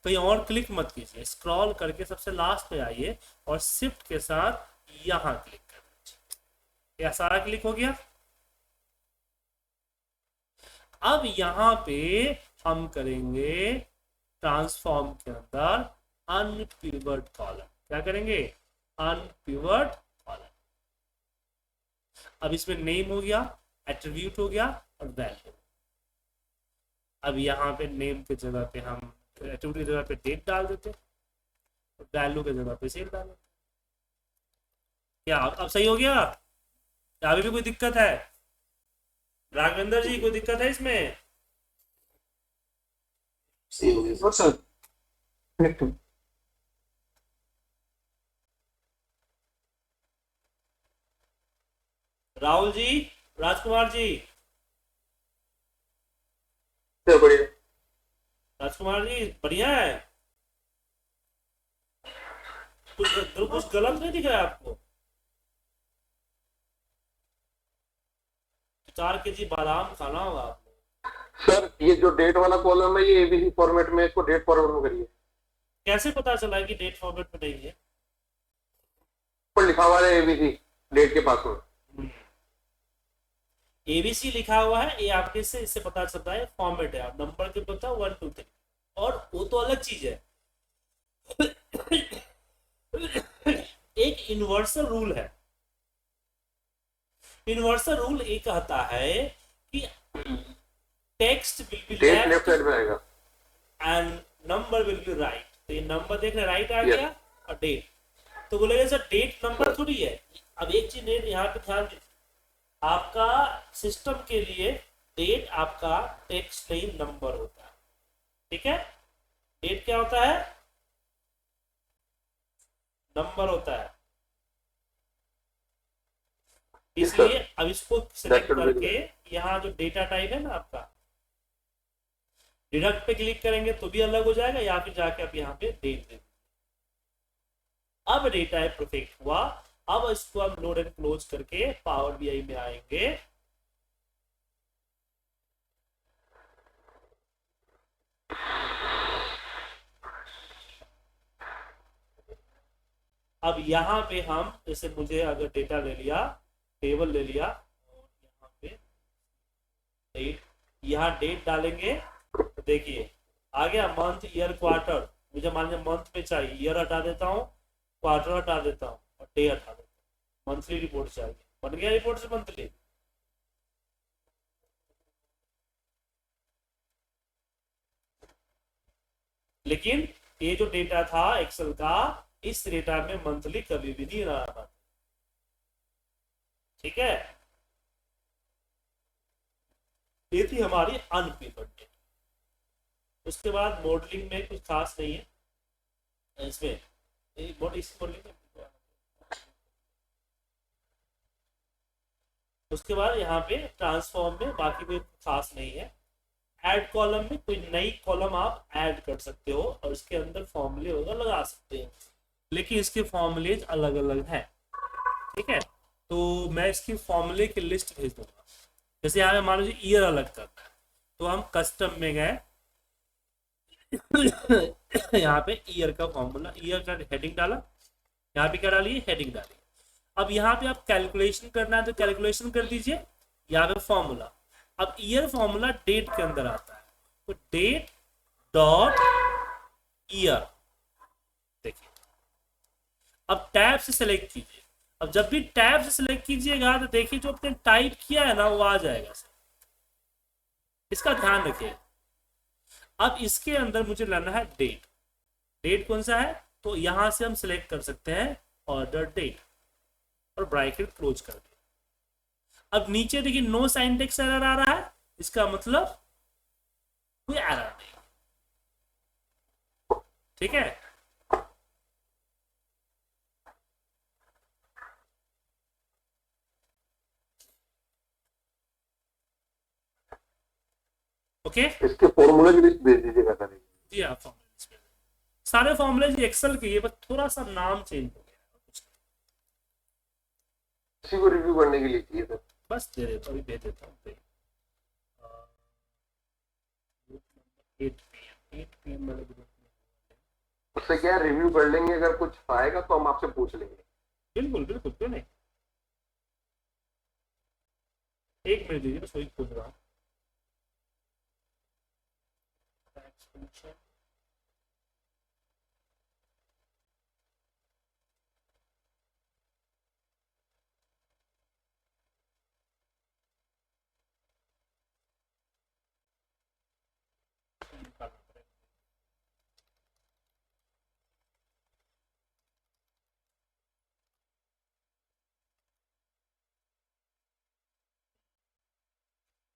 कहीं और क्लिक मत कीजिए, स्क्रॉल करके सबसे लास्ट पे आइए और शिफ्ट के साथ यहाँ क्लिक कर दीजिए। यह सारा क्लिक हो गया। अब यहाँ पे हम करेंगे ट्रांसफॉर्म के अंदर अनपिवट कॉलम। क्या करेंगे, अनपिवट कॉलम। अब इसमें नेम हो गया, एट्रीब्यूट हो गया और वैल्यू। अब यहाँ पे नेम के जगह पे हम एट्रीब्यूट की जगह पे डेट डाल देते, वैल्यू के जगह पे सेल डाल देते। क्या अब सही हो गया? क्या अभी भी कोई दिक्कत है? राघवेंद्र जी कोई दिक्कत है इसमें? सही हो गया सर। राहुल जी, राजकुमार जी, बढ़िया। राजकुमार जी बढ़िया है। कुछ गलत नहीं दिख रहा है आपको? 4 केजी बादाम खाना होगा आपको। सर ये जो डेट वाला कॉलम है ये एबीसी फॉर्मेट में, इसको डेट फॉर्मेट में करिए। कैसे पता चला कि डेट फॉर्मेट में नहीं है? पर लिखा हुआ है एबीसी डेट के पास में। एबीसी लिखा हुआ है, ये आपके से इससे पता चलता है फॉर्मेट है। आप नंबर के पता 1 2 3, और वो तो अलग चीज है। एक यूनिवर्सल रूल है। यूनिवर्सल रूल ये कहता है कि text will be date left side में आएगा and number will be right. तो ये नंबर देख रहे राइट आ Yes. गया और डेट तो बोलेगा सर डेट नंबर थोड़ी है। अब एक चीज यहाँ पे ध्यान दीजिए, आपका सिस्टम के लिए डेट आपका टेक्स्ट नहीं नंबर होता है। ठीक है, डेट क्या होता है? नंबर होता है। इसलिए अब इसको सिलेक्ट करके यहाँ जो डेटा टाइप है ना आपका, डिडक्ट पे क्लिक करेंगे तो भी अलग हो जाएगा, या फिर जाके आप यहाँ पे डेट दे। अब डेटा है परफेक्ट हुआ। अब इसको हम लोड एंड क्लोज करके पावर बीआई में आएंगे। अब यहाँ पे हम जैसे मुझे अगर डेटा ले लिया, टेबल ले लिया, यहाँ पे डेट, यहाँ डेट डालेंगे तो देखिए आ गया मंथ ईयर क्वार्टर। मुझे मान लीजिए मंथ में चाहिए, ईयर हटा देता हूँ, क्वार्टर हटा देता हूँ और डे हटा देता हूँ। मंथली रिपोर्ट चाहिए, बन गया रिपोर्ट से मंथली। लेकिन ये जो डेटा था एक्सेल का, इस डेटा में मंथली कभी भी नहीं रहा था। ठीक है, ये थी हमारी अनपिवट डेटा। उसके बाद मॉडलिंग में कुछ खास नहीं है इसमें, उसके बाद यहाँ पे ट्रांसफॉर्म में बाकी कोई खास नहीं है। ऐड कॉलम में कोई नई कॉलम आप ऐड कर सकते हो और इसके अंदर फॉर्मूले वगैरह लगा सकते हो, लेकिन इसके फॉर्मूलेज अलग अलग हैं। ठीक है, तो मैं इसकी फॉर्मूले की लिस्ट भेज दूंगा। जैसे यहाँ पे मान लीजिए ईयर अलग करना है तो हम कस्टम में गए, यहाँ पे ईयर का फॉर्मूला, ईयर का हेडिंग डाला, यहाँ पे क्या डालिए, हेडिंग डालिए। अब यहाँ पे आप कैलकुलेशन करना है तो कैलकुलेशन कर दीजिए, यहाँ पे फॉर्मूला। अब ईयर फॉर्मूला डेट के अंदर आता है तो डेट डॉट ईयर। देखिए अब टैब से सेलेक्ट कीजिए। अब जब भी टैब से सेलेक्ट कीजिएगा तो देखिए जो आपने टाइप किया है ना वो आ जाएगा, इसका ध्यान रखिए। अब इसके अंदर मुझे लाना है डेट। डेट कौन सा है तो यहां से हम सिलेक्ट कर सकते हैं ऑर्डर डेट और ब्रैकेट क्लोज कर दिया। अब नीचे देखिए नो सिंटैक्स एरर आ रहा है, इसका मतलब कोई एरर नहीं। ठीक है, ओके। इसके फॉर्मूले की लिस्ट भेज दीजिएगा सर। जी हाँ, फॉर्मूले सारे फॉर्मूले एक्सेल के, ये बस थोड़ा सा नाम चेंज हो गया। इसी को रिव्यू करने के लिए चाहिए सर। बस दे देता हूँ, अभी भेज देता हूँ। 8 PM वाले ग्रुप में। उससे क्या रिव्यू कर लेंगे, अगर कुछ आएगा तो हम आपसे पूछ लेंगे। बिल्कुल बिल्कुल, क्यों नहीं। एक मिनट दीजिए, बस वही खोज रहा हूँ।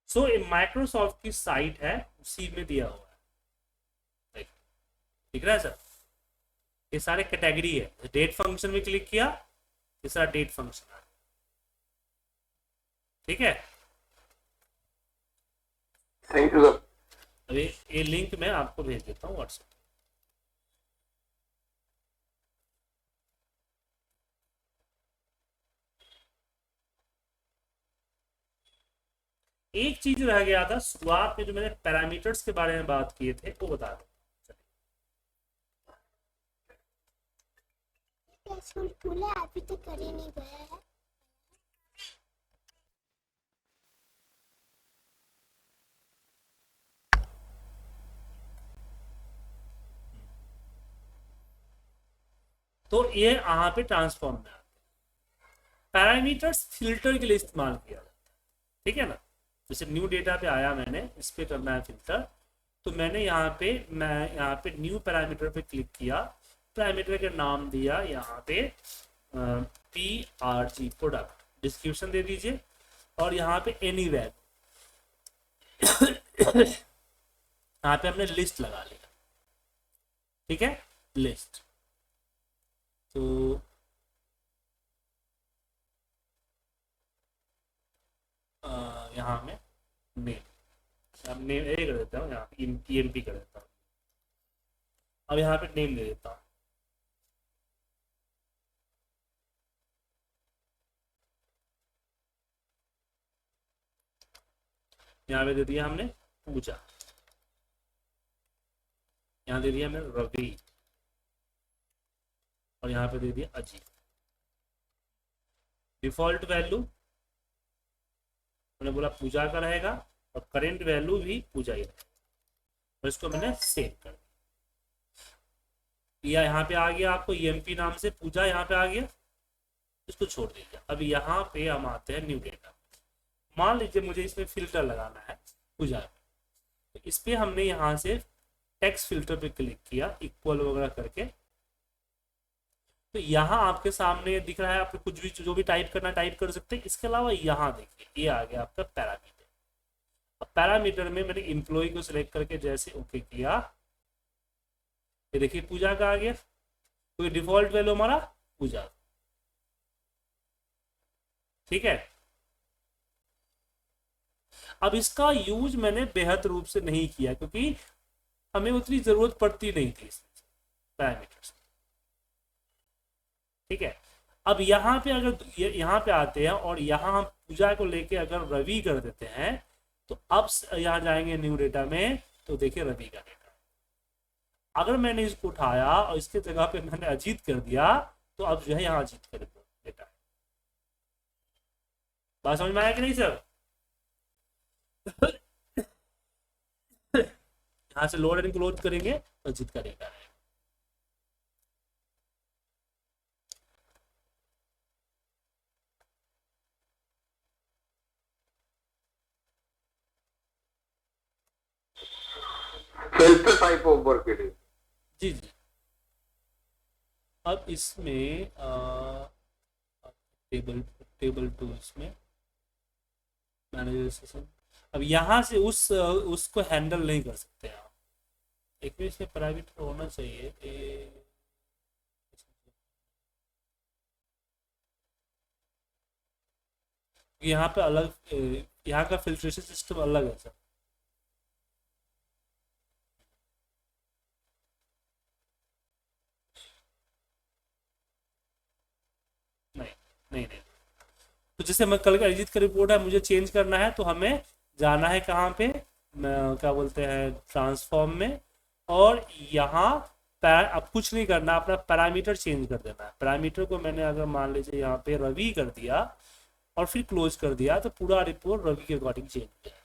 सो माइक्रोसॉफ्ट की साइट है, उसी में दिया हुआ है, देख, दिख रहा है सर। ये सारे कैटेगरी है। डेट फंक्शन में क्लिक किया, ये सारा डेट फंक्शन है, ठीक है। Thank you sir. अभी ये लिंक मैं आपको भेज देता हूँ व्हाट्सएप। एक चीज रह गया था शुरुआत में, जो मैंने पैरामीटर्स के बारे में बात किए थे, वो बता दो। अभी तो कर ही नहीं गया है। तो ये यहाँ पे ट्रांसफॉर्म में आते हैं। पैरामीटर्स फिल्टर के लिए इस्तेमाल किया जाता है, ठीक है ना। जैसे न्यू डेटा पे आया, मैंने इस पे करना है फिल्टर, तो मैंने मैं यहाँ पे न्यू पैरामीटर पे क्लिक किया, पैरामीटर का नाम दिया यहाँ पे PRG प्रोडक्ट, डिस्क्रिप्शन दे दीजिए, और यहाँ पे एनी वैल्यू, यहाँ पे हमने लिस्ट लगा लिया, ठीक है, लिस्ट। तो यहाँ में नेम, अब नेम ए कर देता हूँ, यहाँ पे EMP कर देता हूँ। अब यहाँ पे नेम दे देता हूँ, यहाँ पे दे दिया हमने पूजा, यहाँ दे दिया हमने रवि, और यहाँ पे दे दिया अजीत। डिफॉल्ट वैल्यू मैंने बोला पूजा का रहेगा, और करेंट वैल्यू भी पूजा ही रहेगा, और इसको मैंने सेव कर दिया। यहाँ पे आ गया आपको EMP नाम से पूजा, यहाँ पे आ गया, इसको छोड़ दीजिए। अब यहाँ पे हम आते हैं न्यू डेटा। मान लीजिए मुझे इसमें फिल्टर लगाना है पूजा में, तो इस पे हमने यहाँ से टेक्स्ट फिल्टर पे क्लिक किया, इक्वल वगैरह करके, तो यहाँ आपके सामने दिख रहा है, आप कुछ भी जो भी टाइप करना टाइप कर सकते हैं। इसके अलावा यहाँ देखिए, ये आ गया आपका पैरामीटर। अब पैरामीटर में मैंने एम्प्लॉय को सिलेक्ट करके जैसे ओके किया, ये देखिए पूजा का आ गया, तो डिफॉल्ट वैल्यू हमारा पूजा, ठीक है। अब इसका यूज मैंने बेहद रूप से नहीं किया, क्योंकि हमें उतनी जरूरत पड़ती नहीं थी पैरामीटर्स, ठीक है। अब यहाँ पे अगर यहाँ पे आते हैं और यहाँ हम पूजा को लेके अगर रवि कर देते हैं, तो अब यहाँ जाएंगे न्यू डेटा में, तो देखिए रवि का डेटा। अगर मैंने इसको उठाया और इसके जगह पे मैंने अजीत कर दिया, तो अब जो है यहाँ अजीत का डेटा है। बात समझ में आया कि नहीं सर? यहाँ से लोड एंड क्लोज करेंगे तो अजीत का डेटा है। Filter type of work it is. जी जी। अब इसमें टेबल टूल्स में मैनेजर सेशन, अब यहाँ से उसको हैंडल नहीं कर सकते आप। एक भी इसमें प्राइवेट होना चाहिए। यहाँ पे अलग, यहाँ का फिल्ट्रेशन सिस्टम अलग है सर। नहीं नहीं नहीं, तो जैसे मैं कल का अरिजीत का रिपोर्ट है, मुझे चेंज करना है तो हमें जाना है कहाँ पे, क्या बोलते हैं, ट्रांसफॉर्म में, और यहाँ अब कुछ नहीं करना, अपना पैरामीटर चेंज कर देना है। पैरामीटर को मैंने अगर मान लीजिए यहाँ पे रवि कर दिया और फिर क्लोज कर दिया, तो पूरा रिपोर्ट रवि के अकॉर्डिंग चेंज हो जाएगा।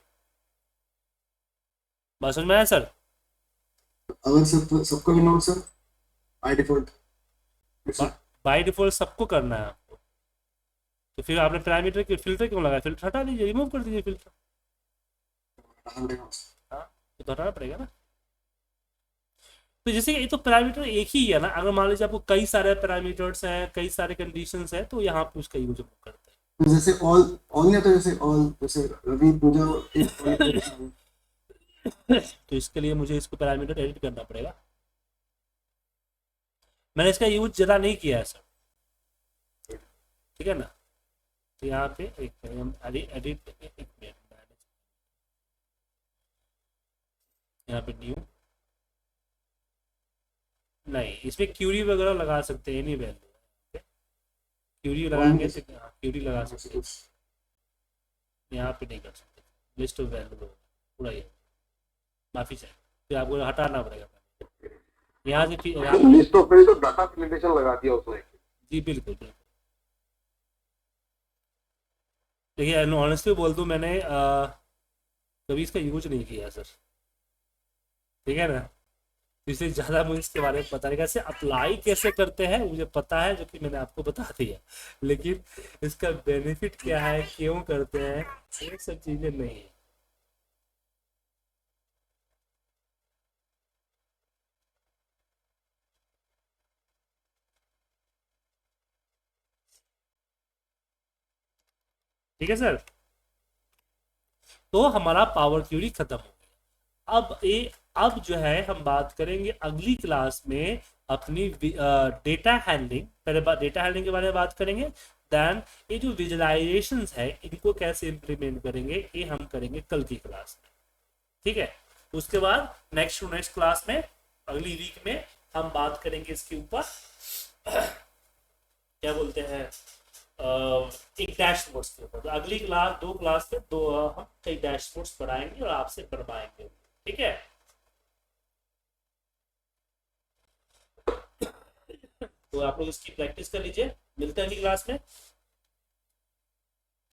बात समझ में आया सर? अगर सबको ignore sir by default, by default सबको करना है आपको, तो फिर आपने पैरामीटर के फिल्टर क्यों लगाया? फिल्टर हटा दीजिए, रिमूव कर दीजिए फिल्टर। हाँ, तो हटाना पड़ेगा ना। तो जैसे ये तो पैरामीटर एक ही है ना, अगर मान लीजिए आपको कई सारे पैरामीटर्स हैं, कई सारे कंडीशंस हैं, तो यहाँ पे उसका यूज करते हैं। तो जैसे ऑल या तो जैसे ऑल, जैसे रवि पूजा एक तो इसके लिए मुझे इसको पैरामीटर एडिट करना पड़ेगा। मैंने इसका यूज ज़्यादा नहीं किया है सर, ठीक है ना। तो यहाँ पे एक एडिट, एक मिनट, यहाँ पे न्यू, नहीं इसमें क्यूरी वगैरह लगा सकते हैं, नहीं वैल्यू क्यूरी लगाएंगे तो क्यूरी लगा सकते हैं, यहाँ पे नहीं कर सकते। लिस्ट ऑफ वैल्यू पूरा ये, माफी चाहिए, फिर आपको हटाना पड़ेगा यहाँ से। फिर लिस्ट ऑफ वैल्यू तो डाटा प्रेजेंटेशन लगा दिया उसने। जी बिल्कुल बिल्कुल। देखिए ऑनेस्टली बोल दूँ, मैंने कभी इसका यूज नहीं किया सर, ठीक है ना, इसलिए ज़्यादा मुझे इसके बारे में पता नहीं। कैसे अप्लाई कैसे करते हैं मुझे पता है, जो कि मैंने आपको बता दिया, लेकिन इसका बेनिफिट क्या है, क्यों करते हैं, ये सब चीज़ें नहीं है। ठीक है सर, तो हमारा पावर क्यूरी खत्म हो गया। अब जो है हम बात करेंगे अगली क्लास में अपनी डेटा हैंडलिंग, पहले डेटा हैंडलिंग के बारे में बात करेंगे, देन ये जो विजुअलाइजेशंस है इनको कैसे इंप्लीमेंट करेंगे, ये हम करेंगे कल की क्लास में, ठीक है। उसके बाद नेक्स्ट क्लास में, अगली वीक में हम बात करेंगे इसके ऊपर क्या बोलते हैं, एक डैशबोर्ड्स के ऊपर। तो अगली क्लास, 2 क्लास में हम कई डैशबोर्ड्स बनाएंगे और आपसे बनवाएंगे, ठीक है। तो आप लोग इसकी प्रैक्टिस कर लीजिए, मिलते हैं अगली क्लास में।